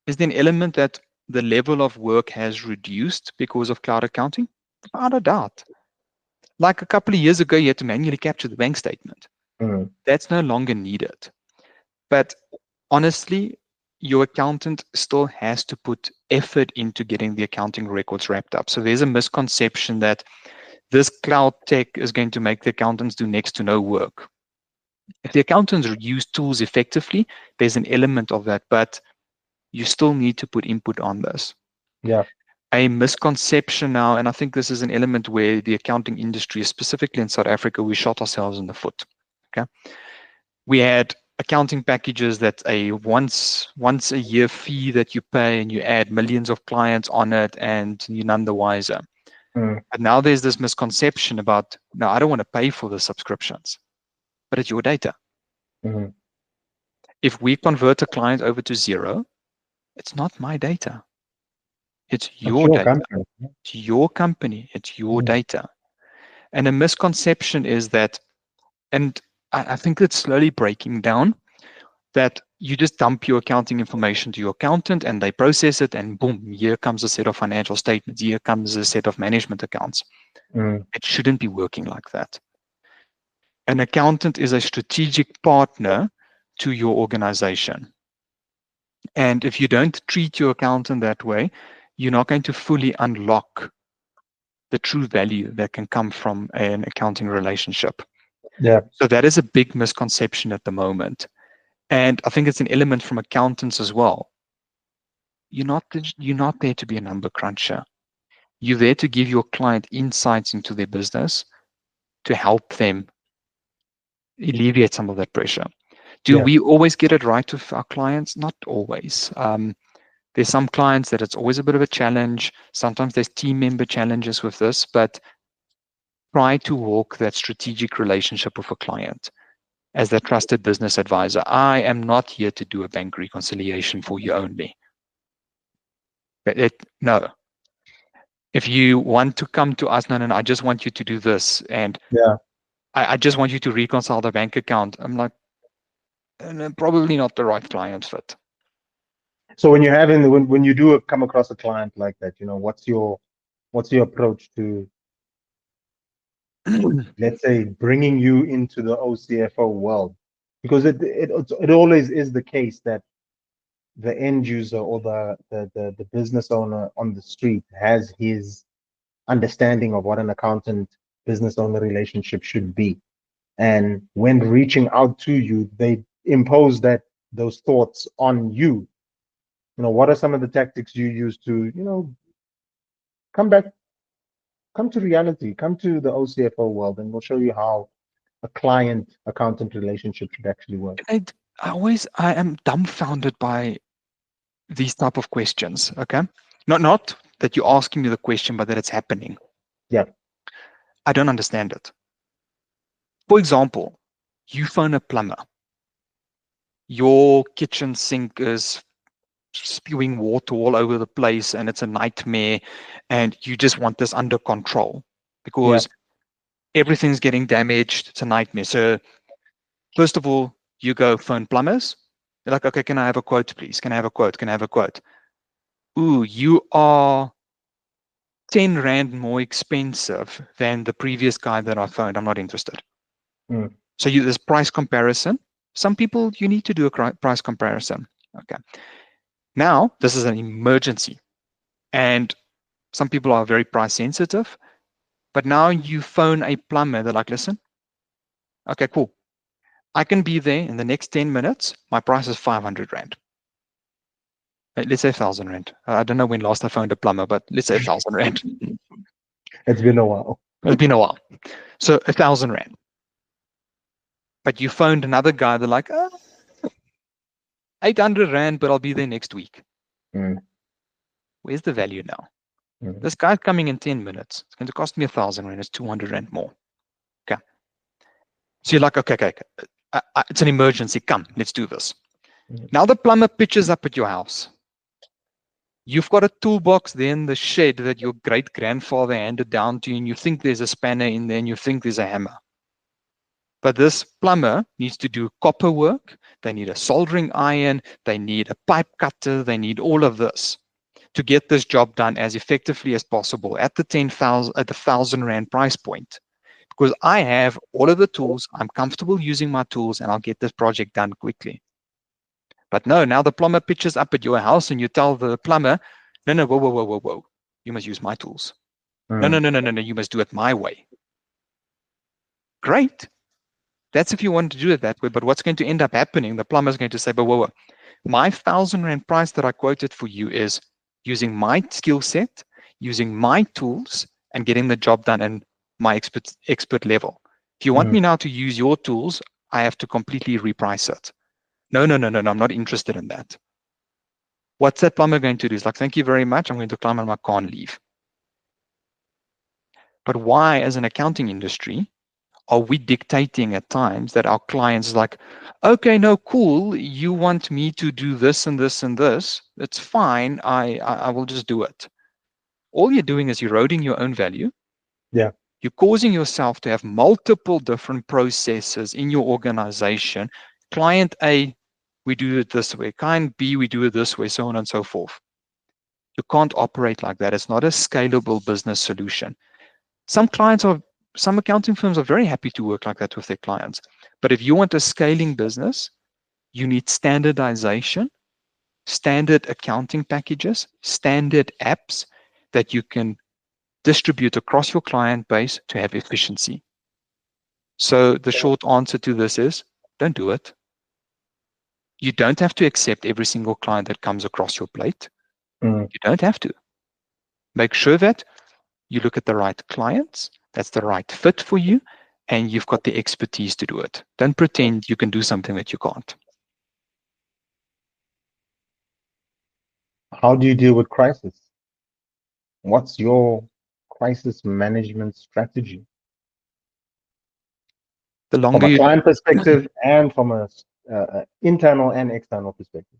Is there an element that the level of work has reduced because of cloud accounting? Without a doubt. Like a couple of years ago, you had to manually capture the bank statement. mm, That's no longer needed. But honestly, your accountant still has to put effort into getting the accounting records wrapped up. So there's a misconception that this cloud tech is going to make the accountants do next to no work. If the accountants use tools effectively, there's an element of that, but you still need to put input on this. yeah. A misconception now, and I think this is an element where the accounting industry, specifically in South Africa, we shot ourselves in the foot. Okay, we had accounting packages that a once a year fee that you pay, and you add millions of clients on it, and you're none the wiser. Mm, But now there's this misconception about, no, I don't want to pay for the subscriptions, but it's your data. mm. If we convert a client over to zero, it's not my data. It's That's your your data. company. It's your company. It's your Mm, data. And a misconception is that, and I think it's slowly breaking down, that you just dump your accounting information to your accountant and they process it, and boom, here comes a set of financial statements. Here comes a set of management accounts. mm, It shouldn't be working like that. An accountant is a strategic partner to your organization. And if you don't treat your accountant that way, you're not going to fully unlock the true value that can come from an accounting relationship. yeah. So that is a big misconception at the moment. And I think it's an element from accountants as well. You're not there to be a number cruncher. You're there to give your client insights into their business to help them alleviate some of that pressure. Do Yeah. we always get it right with our clients? Not always. There's some clients that it's always a bit of a challenge. Sometimes there's team member challenges with this, but try to walk that strategic relationship with a client as their trusted business advisor. I am not here to do a bank reconciliation for you only. No. If you want to come to us, no, I just want you to do this. And Yeah. I just want you to reconcile the bank account. I'm like, probably not the right client fit. So when you're having when you do come across a client like that, what's your approach to, let's say, bringing you into the OCFO world? Because it always is the case that the end user or the business owner on the street has his understanding of what an accountant business owner relationship should be. And when reaching out to you, they impose those thoughts on you. What are some of the tactics you use to, come back, come to reality, come to the OCFO world, and we'll show you how a client accountant relationship should actually work. I am dumbfounded by these type of questions. Okay, not that you're asking me the question, but that it's happening. Yeah, I don't understand it. For example, you phone a plumber. Your kitchen sink is spewing water all over the place and it's a nightmare, and you just want this under control yeah, because everything's getting damaged. It's a nightmare. So first of all, You go phone plumbers. They're like, okay, can I have a quote, please? Can I have a quote? Can I have a quote? Ooh, you are 10 Rand more expensive than the previous guy that I phoned. I'm not interested. Mm. So there's price comparison. Some people, you need to do a price comparison. Okay. Now, this is an emergency. And some people are very price sensitive. But now you phone a plumber. They're like, listen, okay, cool. I can be there in the next 10 minutes. My price is 500 Rand. Let's say 1,000 Rand. I don't know when last I phoned a plumber, but let's say 1,000 Rand. It's been a while. It's been a while. So 1,000 Rand. But you phoned another guy. They're like, 800 Rand, but I'll be there next week. Mm. Where's the value now? Mm. This guy's coming in 10 minutes. It's going to cost me 1,000 Rand. It's 200 Rand more. Okay. So you're like, okay. It's an emergency. Come, let's do this. Mm. Now the plumber pitches up at your house. You've got a toolbox there in the shed that your great grandfather handed down to you, and you think there's a spanner in there, and you think there's a hammer. But this plumber needs to do copper work. They need a soldering iron. They need a pipe cutter. They need all of this to get this job done as effectively as possible at the 1,000 Rand price point. Because I have all of the tools, I'm comfortable using my tools, and I'll get this project done quickly. But no, now the plumber pitches up at your house, and you tell the plumber, no, whoa. You must use my tools. No, Mm. you must do it my way. Great. That's if you want to do it that way. But what's going to end up happening, the plumber is going to say, but whoa. My 1,000 Rand price that I quoted for you is using my skill set, using my tools, and getting the job done in my expert level. If you want Mm. me now to use your tools, I have to completely reprice it. No, I'm not interested in that. What's that plumber going to do? He's like, thank you very much. I'm going to climb on my car and leave. But why, as an accounting industry, are we dictating at times that our clients like, okay, no, cool. You want me to do this and this and this. It's fine. I will just do it. All you're doing is eroding your own value. Yeah. You're causing yourself to have multiple different processes in your organization. Client A, we do it this way. Client B, we do it this way, so on and so forth. You can't operate like that. It's not a scalable business solution. Some accounting firms are very happy to work like that with their clients. But if you want a scaling business, you need standardization, standard accounting packages, standard apps that you can distribute across your client base to have efficiency. So the short answer to this is don't do it. You don't have to accept every single client that comes across your plate. Mm. You don't have to. Make sure that you look at the right clients, that's the right fit for you, and you've got the expertise to do it. Don't pretend you can do something that you can't. How do you deal with crisis? What's your crisis management strategy The from longer a you client perspective and from a internal and external perspective?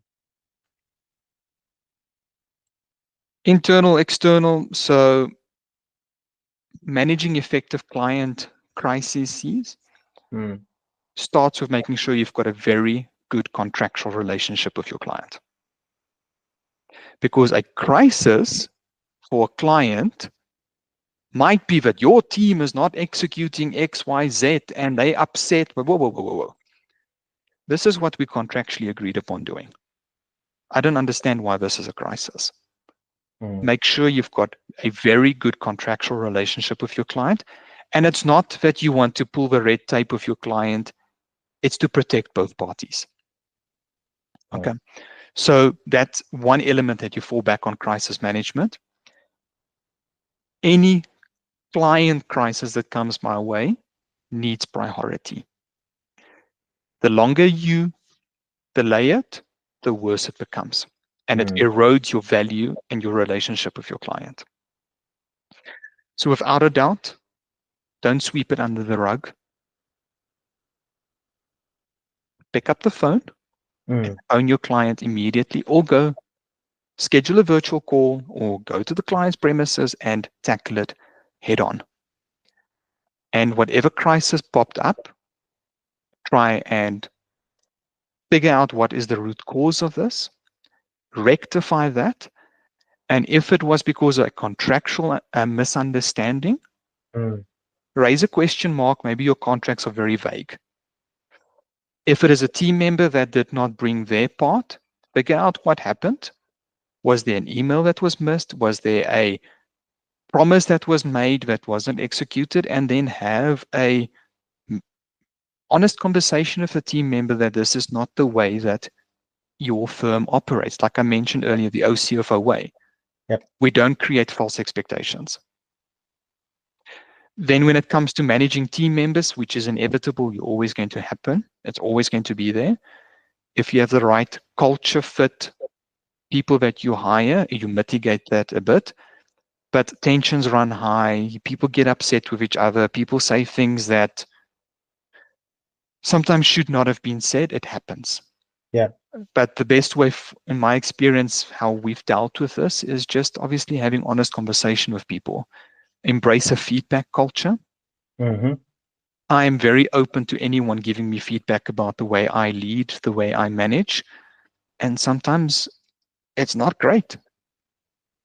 internal, external, so managing effective client crises Mm. starts with making sure you've got a very good contractual relationship with your client. Because a crisis for a client might be that your team is not executing X, Y, Z, and they upset. Whoa. This is what we contractually agreed upon doing. I don't understand why this is a crisis. Mm. Make sure you've got a very good contractual relationship with your client. And it's not that you want to pull the red tape with your client, it's to protect both parties. Okay. So that's one element that you fall back on crisis management. Any client crisis that comes my way needs priority. The longer you delay it, the worse it becomes. And it Mm. erodes your value and your relationship with your client. So without a doubt, don't sweep it under the rug. Pick up the phone and Mm. phone your client immediately, or go schedule a virtual call or go to the client's premises and tackle it head on. And whatever crisis popped up, try and figure out what is the root cause of this, rectify that. And if it was because of a contractual misunderstanding, Mm. raise a question mark. Maybe your contracts are very vague. If it is a team member that did not bring their part, figure out what happened. Was there an email that was missed? Was there a promise that was made that wasn't executed? And then have a honest conversation with the team member that this is not the way that your firm operates. Like I mentioned earlier, the OCFO way. Yep. We don't create false expectations. Then when it comes to managing team members, which is inevitable, you're always going to happen. It's always going to be there. If you have the right culture fit people that you hire, you mitigate that a bit. But tensions run high. People get upset with each other. People say things that sometimes should not have been said. It happens. Yeah. But the best way, in my experience, how we've dealt with this is just obviously having honest conversation with people. Embrace a feedback culture. Mm-hmm. I am very open to anyone giving me feedback about the way I lead, the way I manage. And sometimes it's not great.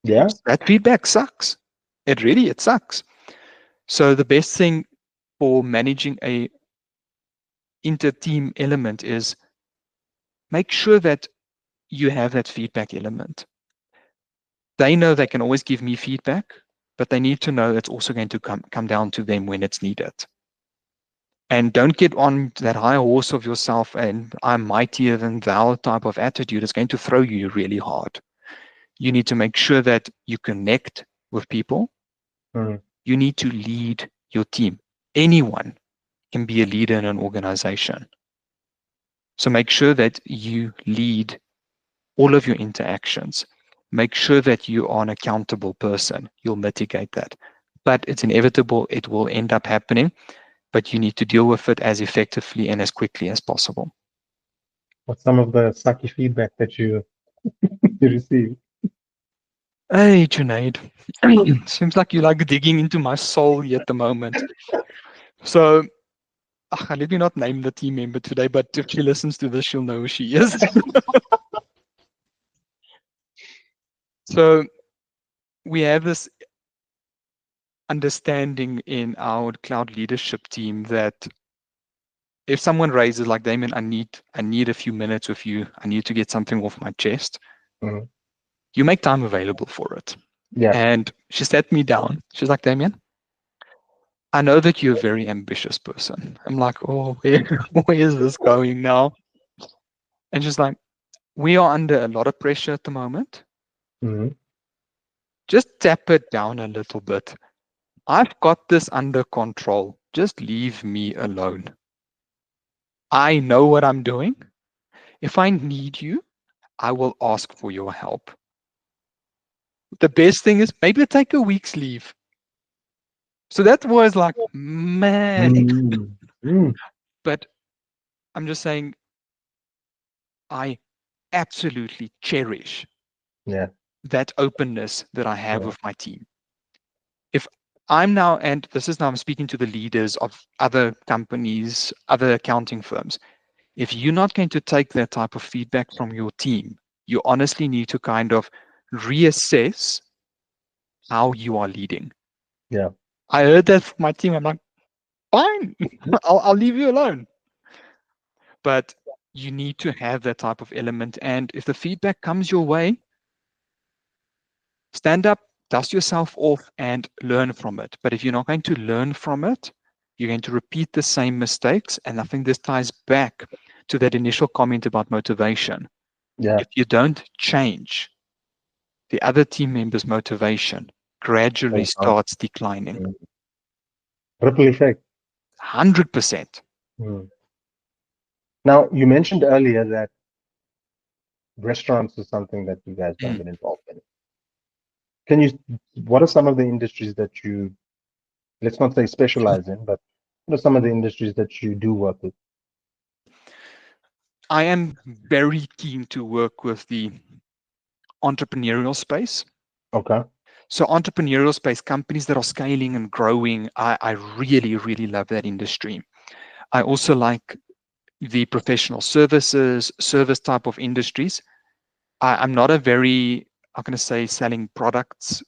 Yeah. That feedback sucks. It sucks. So the best thing for managing a inter-team element is make sure that you have that feedback element. They know they can always give me feedback, but they need to know it's also going to come down to them when it's needed. And don't get on that high horse of yourself and I'm mightier than thou type of attitude. It's going to throw you really hard. You need to make sure that you connect with people. Mm. You need to lead your team. Anyone can be a leader in an organization. So make sure that you lead all of your interactions. Make sure that you are an accountable person. You'll mitigate that. But it's inevitable. It will end up happening, but you need to deal with it as effectively and as quickly as possible. What's some of the sucky feedback that you you receive? Hey, Junaid. Seems like you like digging into my soul at the moment. So, let me not name the team member today, but if she listens to this, she'll know who she is. So, we have this understanding in our cloud leadership team that if someone raises like Damien, I need a few minutes with you, I need to get something off my chest, Mm. you make time available for it. Yeah. And she sat me down. She's like, Damien, I know that you're a very ambitious person. I'm like, oh, where is this going now? And she's like, we are under a lot of pressure at the moment. Mm. Just tap it down a little bit. I've got this under control. Just leave me alone. I know what I'm doing. If I need you, I will ask for your help. The best thing is maybe take a week's leave. So that was like, man. Mm. Mm. But I'm just saying, I absolutely cherish Yeah. that openness that I have Yeah. with my team. If I'm now, and this is now I'm speaking to the leaders of other companies, other accounting firms, if you're not going to take that type of feedback from your team, you honestly need to kind of reassess how you are leading. Yeah. I heard that from my team. I'm like, fine, I'll leave you alone. But you need to have that type of element. And if the feedback comes your way, stand up, dust yourself off, and learn from it. But if you're not going to learn from it, you're going to repeat the same mistakes. And I think this ties back to that initial comment about motivation. Yeah. If you don't change, the other team members' motivation gradually Hold on. starts declining. Mm. Ripple effect. 100%. Mm. Now, you mentioned earlier that restaurants is something that you guys don't Mm. get involved in. Can you, what are some of the industries that you, let's not say specialize in, but what are some of the industries that you do work with? I am very keen to work with the entrepreneurial space. Okay. So entrepreneurial space, companies that are scaling and growing, I really, really love that industry. I also like the professional services, service type of industries. I'm not a very, how can I say, selling products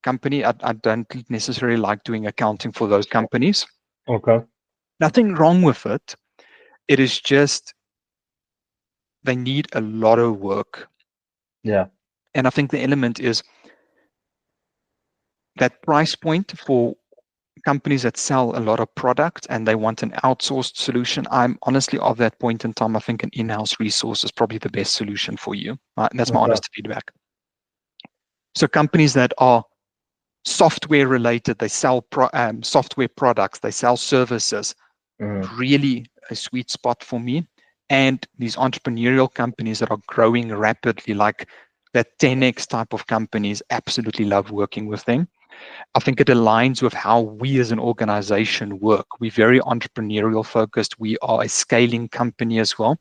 company. I don't necessarily like doing accounting for those companies. Okay. Nothing wrong with it. It is just they need a lot of work. Yeah. And I think the element is that price point for companies that sell a lot of product and they want an outsourced solution. I'm honestly of that point in time, I think an in-house resource is probably the best solution for you. Right? And that's my Okay. honest feedback. So companies that are software related, they sell software products, they sell services, Mm. really a sweet spot for me. And these entrepreneurial companies that are growing rapidly, like that 10x type of companies, absolutely love working with them. I think it aligns with how we as an organization work. We're very entrepreneurial focused. We are a scaling company as well.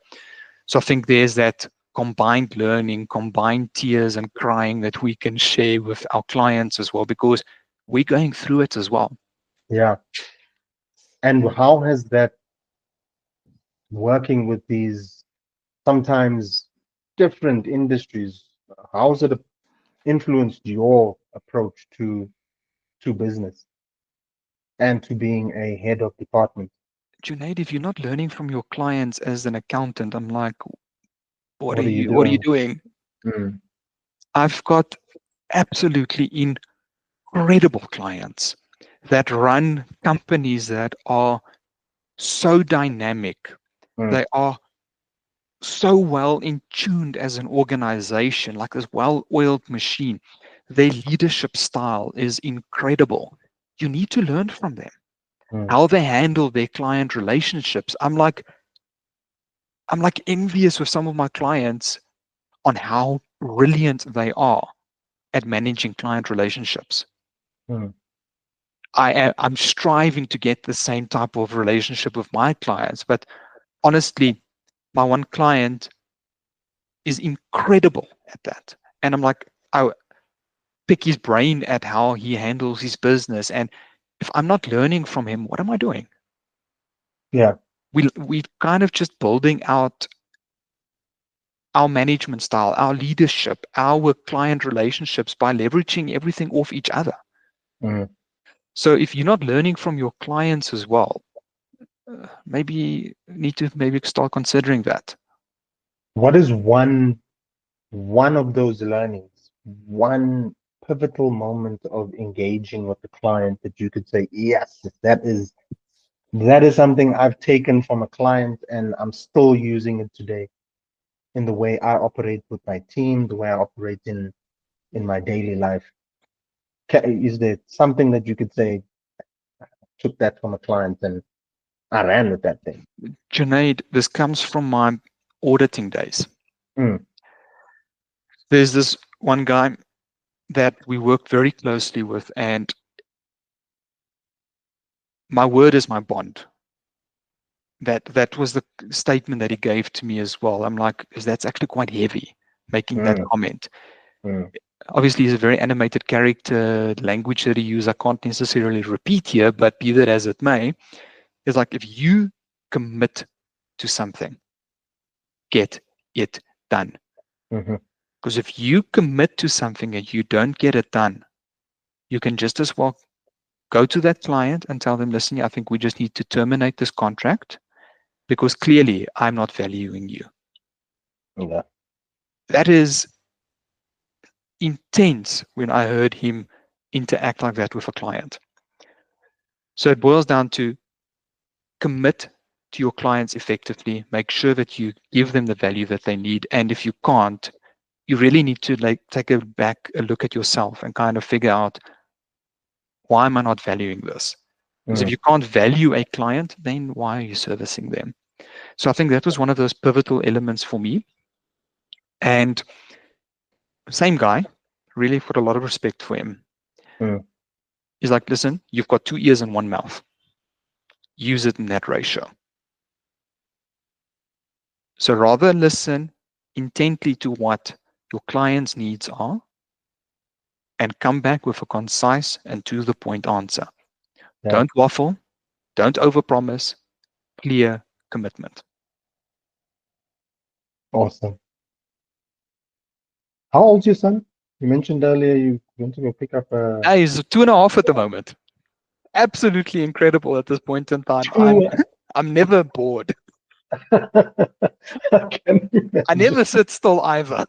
So I think there's that combined learning, combined tears and crying that we can share with our clients as well, because we're going through it as well. Yeah. And how has that working with these sometimes different industries, how's it influenced your approach to business and to being a head of department? Junaid, if you're not learning from your clients as an accountant, I'm like, What are you what are you doing? doing? Mm. I've got absolutely incredible clients that run companies that are so dynamic. Mm. They are so well in tuned as an organization, like this well-oiled machine. Their leadership style is incredible. You need to learn from them. Mm. How they handle their client relationships. I'm like envious with some of my clients on how brilliant they are at managing client relationships. Mm. I'm striving to get the same type of relationship with my clients, but honestly, my one client is incredible at that. And I'm like, I pick his brain at how he handles his business. And if I'm not learning from him, what am I doing? Yeah. We kind of just building out our management style, our leadership, our client relationships by leveraging everything off each other. Mm. So if you're not learning from your clients as well, maybe need to maybe start considering that. What is one of those learnings, one pivotal moment of engaging with the client that you could say, yes, that is something I've taken from a client and I'm still using it today in the way I operate with my team, the way I operate in my daily life. Is there something that you could say, took that from a client and I ran with that thing? Junaid, this comes from my auditing days. Mm. There's this one guy that we work very closely with, and my word is my bond. That was the statement that he gave to me as well. I'm like, that's actually quite heavy, making that Mm. comment. Mm. Obviously, he's a very animated character. Language that he used, I can't necessarily repeat here, but be that as it may, is like if you commit to something, get it done. Mhm. Because if you commit to something and you don't get it done, you can just as well go to that client and tell them, listen, I think we just need to terminate this contract because clearly I'm not valuing you. Yeah. That is intense when I heard him interact like that with a client. So it boils down to commit to your clients effectively, make sure that you give them the value that they need. And if you can't, you really need to like take a look at yourself and kind of figure out, why am I not valuing this? Because if Mm. you can't value a client, then why are you servicing them? So I think that was one of those pivotal elements for me. And same guy, really put a lot of respect for him. Mm. He's like, listen, you've got 2 ears and one mouth. Use it in that ratio. So rather listen intently to what your client's needs are and come back with a concise and to the point answer. Yeah. Don't waffle, don't overpromise, clear commitment. Awesome. How old's your son? You mentioned earlier you went to go pick up a He's 2.5 at the moment. Absolutely incredible at this point in time. I'm two. I'm never bored. I can I imagine. never sit still either.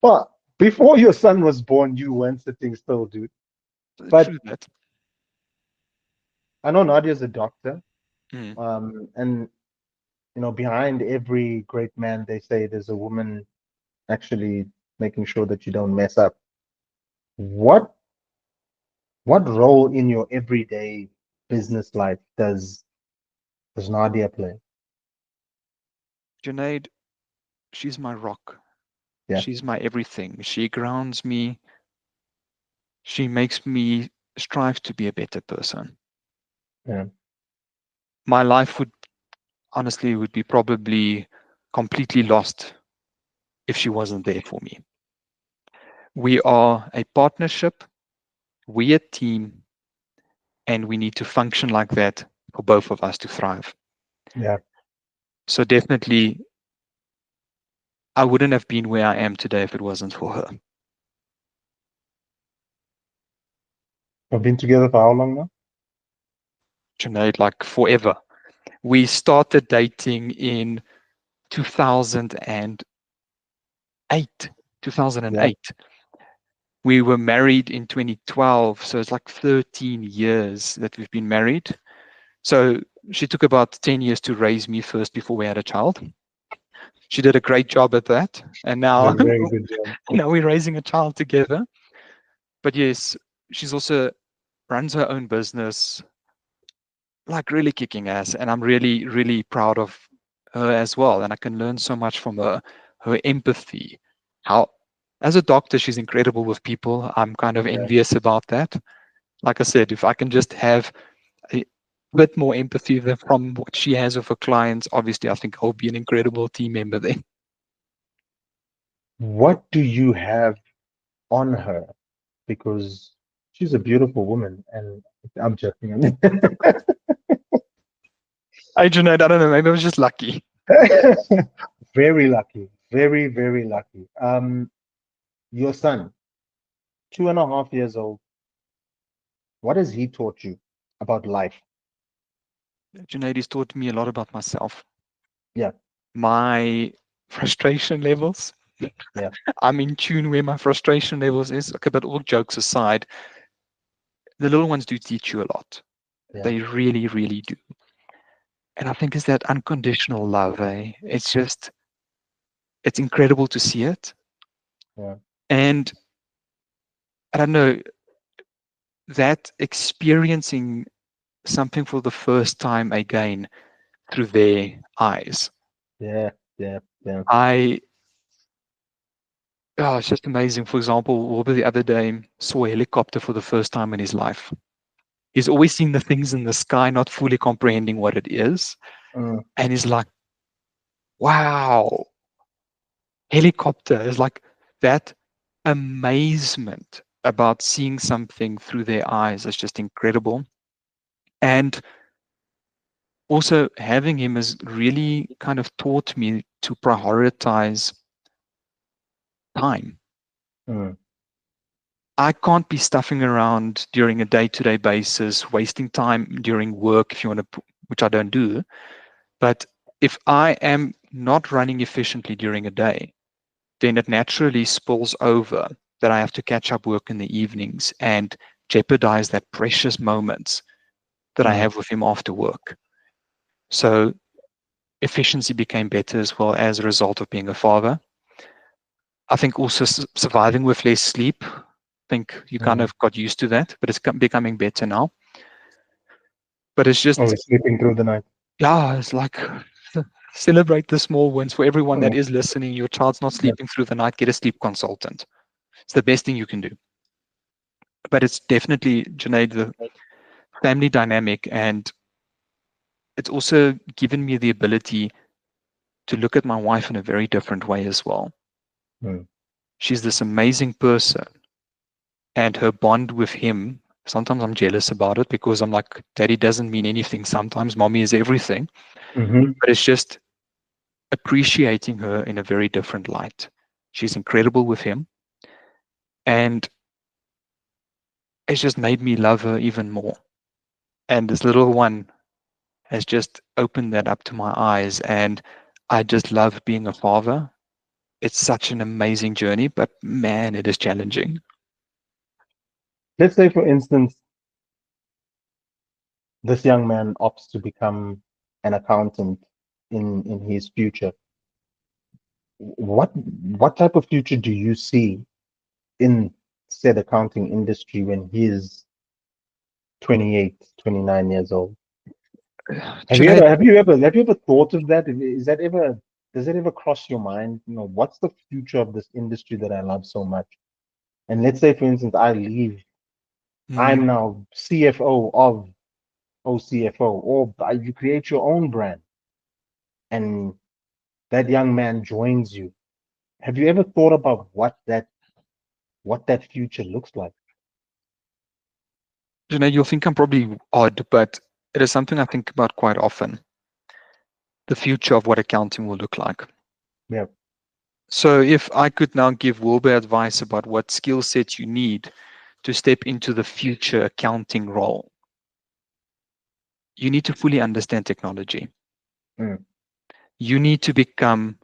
But before your son was born, you weren't sitting still, dude. But True that. I know Nadia's a doctor. Mm. And behind every great man, they say there's a woman actually making sure that you don't mess up. What what role in your everyday business life does Nadia play? Junaid, she's my rock. Yeah, She's my everything. She grounds me. She makes me strive to be a better person. yeah, My life would be probably completely lost if she wasn't there for me. We are a partnership, we a team, and we need to function like that for both of us to thrive. yeah. So definitely, I wouldn't have been where I am today if it wasn't for her. We've been together for how long now? Junaid, like forever. We started dating in 2008. Yeah, 2008. We were married in 2012, so it's like 13 years that we've been married. So she took about 10 years to raise me first before we had a child. She did a great job at that. And did now, a very good job. now we're raising a child together. But yes, she's also runs her own business, like really kicking ass. And I'm really, really proud of her as well. And I can learn so much from her empathy. How, as a doctor, she's incredible with people. I'm kind of Yeah. envious about that. Like I said, if I can just have a bit more empathy from what she has with her clients, obviously, I think I'll be an incredible team member there. What do you have on her? Because she's a beautiful woman, and I'm joking. I mean, I don't know. I don't know. Maybe I was just lucky. very lucky, very, very lucky. Your son, 2.5 years old. What has he taught you about life? Junaid has taught me a lot about myself, Yeah, my frustration levels. yeah, I'm in tune where my frustration levels is. Okay, but all jokes aside, the little ones do teach you a lot. yeah, They really, really do. And I think it's that unconditional love, eh? It's incredible to see it. yeah. And I don't know, that experiencing something for the first time again through their eyes. Yeah, yeah, yeah. I Oh, it's just amazing. For example, Wilbur the other day saw a helicopter for the first time in his life. He's always seen the things in the sky, not fully comprehending what it is. Mm, And he's like, wow, helicopter is like that amazement about seeing something through their eyes is just incredible. And also having him has really kind of taught me to prioritize time. mm, I can't be stuffing around during a day-to-day basis, wasting time during work if you want to, which I don't do. But if I am not running efficiently during a day, then it naturally spills over that I have to catch up work in the evenings and jeopardize that precious moments that I mm, have with him after work. So efficiency became better as well as a result of being a father. I think also surviving with less sleep. I think you kind mm. of got used to that, but it's becoming better now. But it's Oh, just, he's sleeping through the night. yeah, it's like celebrate the small wins for everyone that Mm, is listening. Your child's not yeah, sleeping through the night, get a sleep consultant. It's the best thing you can do. But it's definitely, Junaid, the family dynamic. And it's also given me the ability to look at my wife in a very different way as well. mm, She's this amazing person, and her bond with him. Sometimes I'm jealous about it because I'm like, daddy doesn't mean anything. Sometimes mommy is everything. mm-hmm. But it's just appreciating her in a very different light. She's incredible with him, and it's just made me love her even more. And this little one has just opened that up to my eyes, and I just love being a father. It's such an amazing journey, but man, it is challenging. Let's say, for instance, this young man opts to become an accountant in his future. What type of future do you see in said accounting industry when he's 28, 29 years old? Junaid, Have you ever thought of that? Is that ever does that ever cross your mind? You know, what's the future of this industry that I love so much? And let's say, for instance, I leave. mm, I'm now CFO of OCFO, or you create your own brand, and that young man joins you. Have you ever thought about what that future looks like? Junaid, you'll think I'm probably odd, but it is something I think about quite often. The future of what accounting will look like. Yeah. So if I could now give Wilbur advice about what skill sets you need to step into the future accounting role, you need to fully understand technology. Mm, You need to become,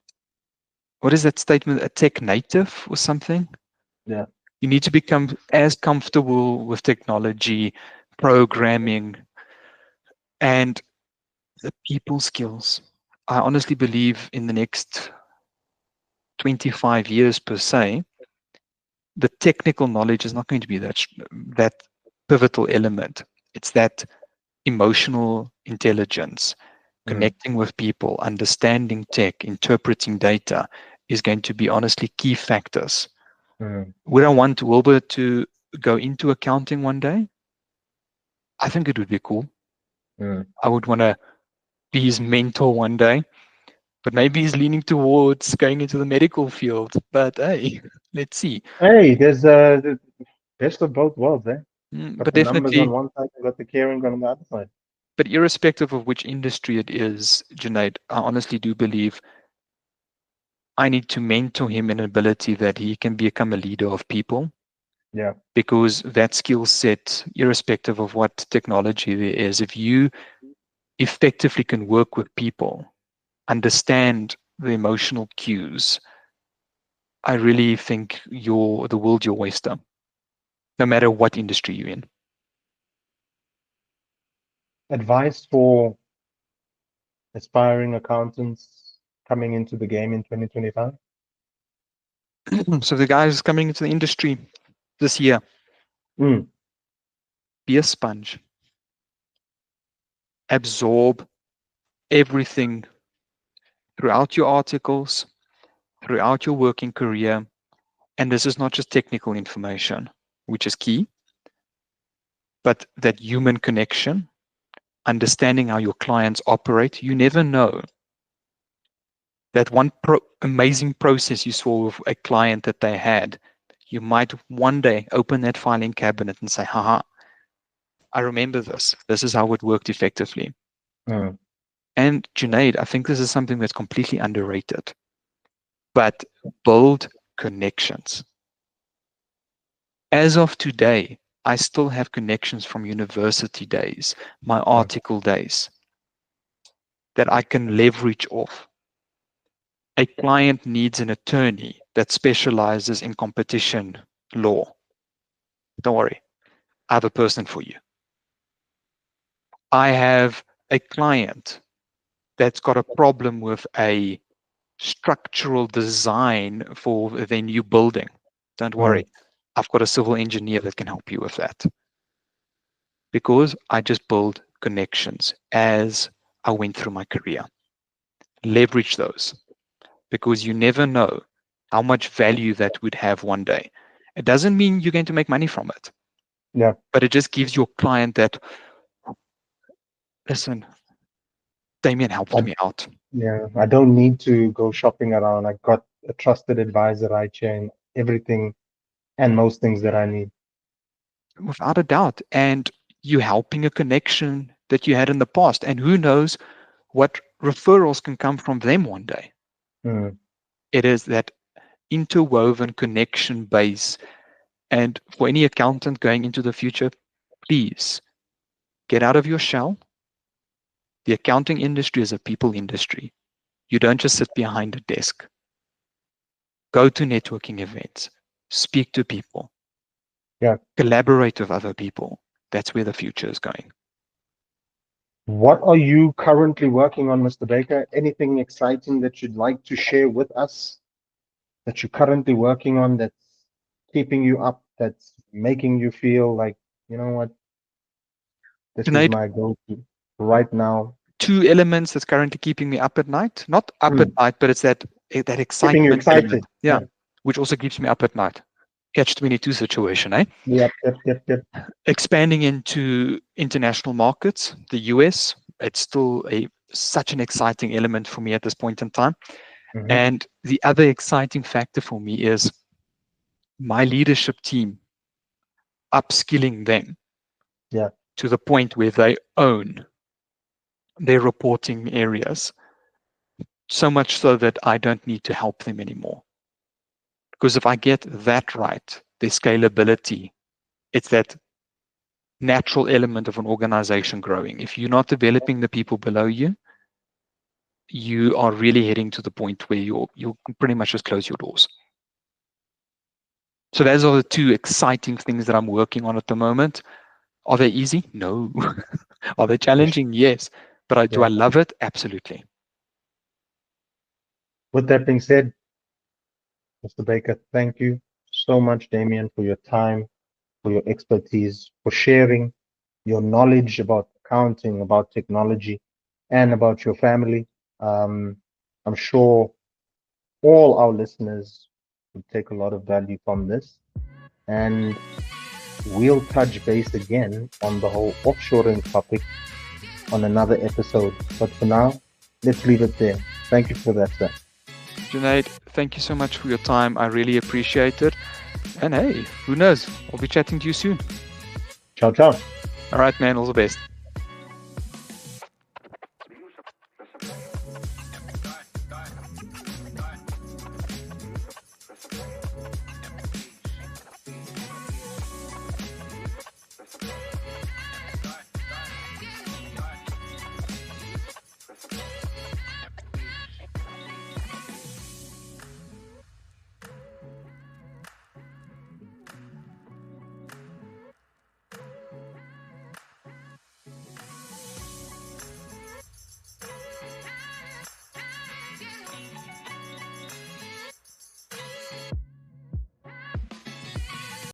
what is that statement, a tech native or something? yeah. You need to become as comfortable with technology, programming, and the people skills. I honestly believe in the next 25 years per se, the technical knowledge is not going to be that pivotal element. It's that emotional intelligence, Mm, connecting with people, understanding tech, interpreting data is going to be honestly key factors. mm, Would I want Wilbur to go into accounting one day? I think it would be cool. mm. I would want to be his mentor one day, but maybe he's leaning towards going into the medical field. But hey, let's see. Hey, there's the best of both worlds, eh? Got But the numbers on definitely, one side, and got the caring on the other side. but irrespective of which industry it is, Junaid, I honestly do believe I need to mentor him in an ability that he can become a leader of people Yeah. because that skill set, irrespective of what technology there is, if you effectively can work with people, understand the emotional cues, I really think you're the world your oyster, no matter what industry you're Advice for aspiring accountants coming into the game in 2025? in. So the guys coming into the industry this year, Mm, be a sponge, absorb everything throughout your articles, throughout your working career. And this is not just technical information, which is key, but that human connection, understanding how your clients operate. You never know that one amazing process you saw with a client that they had. You might one day open that filing cabinet and say, haha, I remember this. This is how it worked effectively. mm. And Junaid, I think this is something that's completely underrated, but build connections. As of today, I still have connections from university days, my Yeah. article days that I can leverage off. A client needs an attorney that specializes in competition law. Don't worry, I have a person for you. I have a client that's got a problem with a structural design for their new building. Don't Mm, worry, I've got a civil engineer that can help you with that because I just build connections as I went through my career. Leverage those because you never know how much value that would have one day. It doesn't mean you're going to make money from it, yeah. but it just gives your client that, listen, Damien helped I, me out. yeah. I don't need to go shopping around. I got a trusted advisor right here in everything and most things that I need. Without a doubt. And you helping a connection that you had in the past. And who knows what referrals can come from them one day. Mm. It is that interwoven connection base. And for any accountant going into the future, please get out of your shell. The accounting industry is a people industry. You don't just sit behind a desk. Go to networking events, speak to people, Yeah. collaborate with other people. That's where the future is going. What are you currently working on, Mr. Baker? Anything exciting that you'd like to share with us that you're currently working on that's keeping you up, that's making you feel like, you know what, this is Tonight, my go-to right now? two elements that's currently keeping me up at night. Not up at Mm. night, but it's that Keeping you excitement element. excited. Yeah, Yeah. which also keeps me up at night. Catch 22 situation, eh? Yep, yep, yep, yep. Expanding into international markets, the US, it's still such an exciting element for me at this point in time. Hmm. And the other exciting factor for me is my leadership team, upskilling them Yeah. to the point where they own their reporting areas, so much so that I don't need to help them anymore. Because if I get that right, their scalability, it's that natural element of an organization growing. If you're not developing the people below you, you are really heading to the point where you'll pretty much just close your doors. So those are the two exciting things that I'm working on at the moment. Are they easy? No. Are they challenging? Yes. But do I Yeah. love it? Absolutely. With that being said, Mr. Baker, thank you so much, Damien, for your time, for your expertise, for sharing your knowledge about accounting, about technology, and about your family. Um, I'm sure all our listeners will take a lot of value from this. And we'll touch base again on the whole offshoring topic on another episode. But for now, let's leave it there. Thank you for that, sir. Junaid, thank you so much for your time. I really appreciate it. And hey, who knows? I'll be chatting to you soon. Ciao, ciao. All right, man. All the best.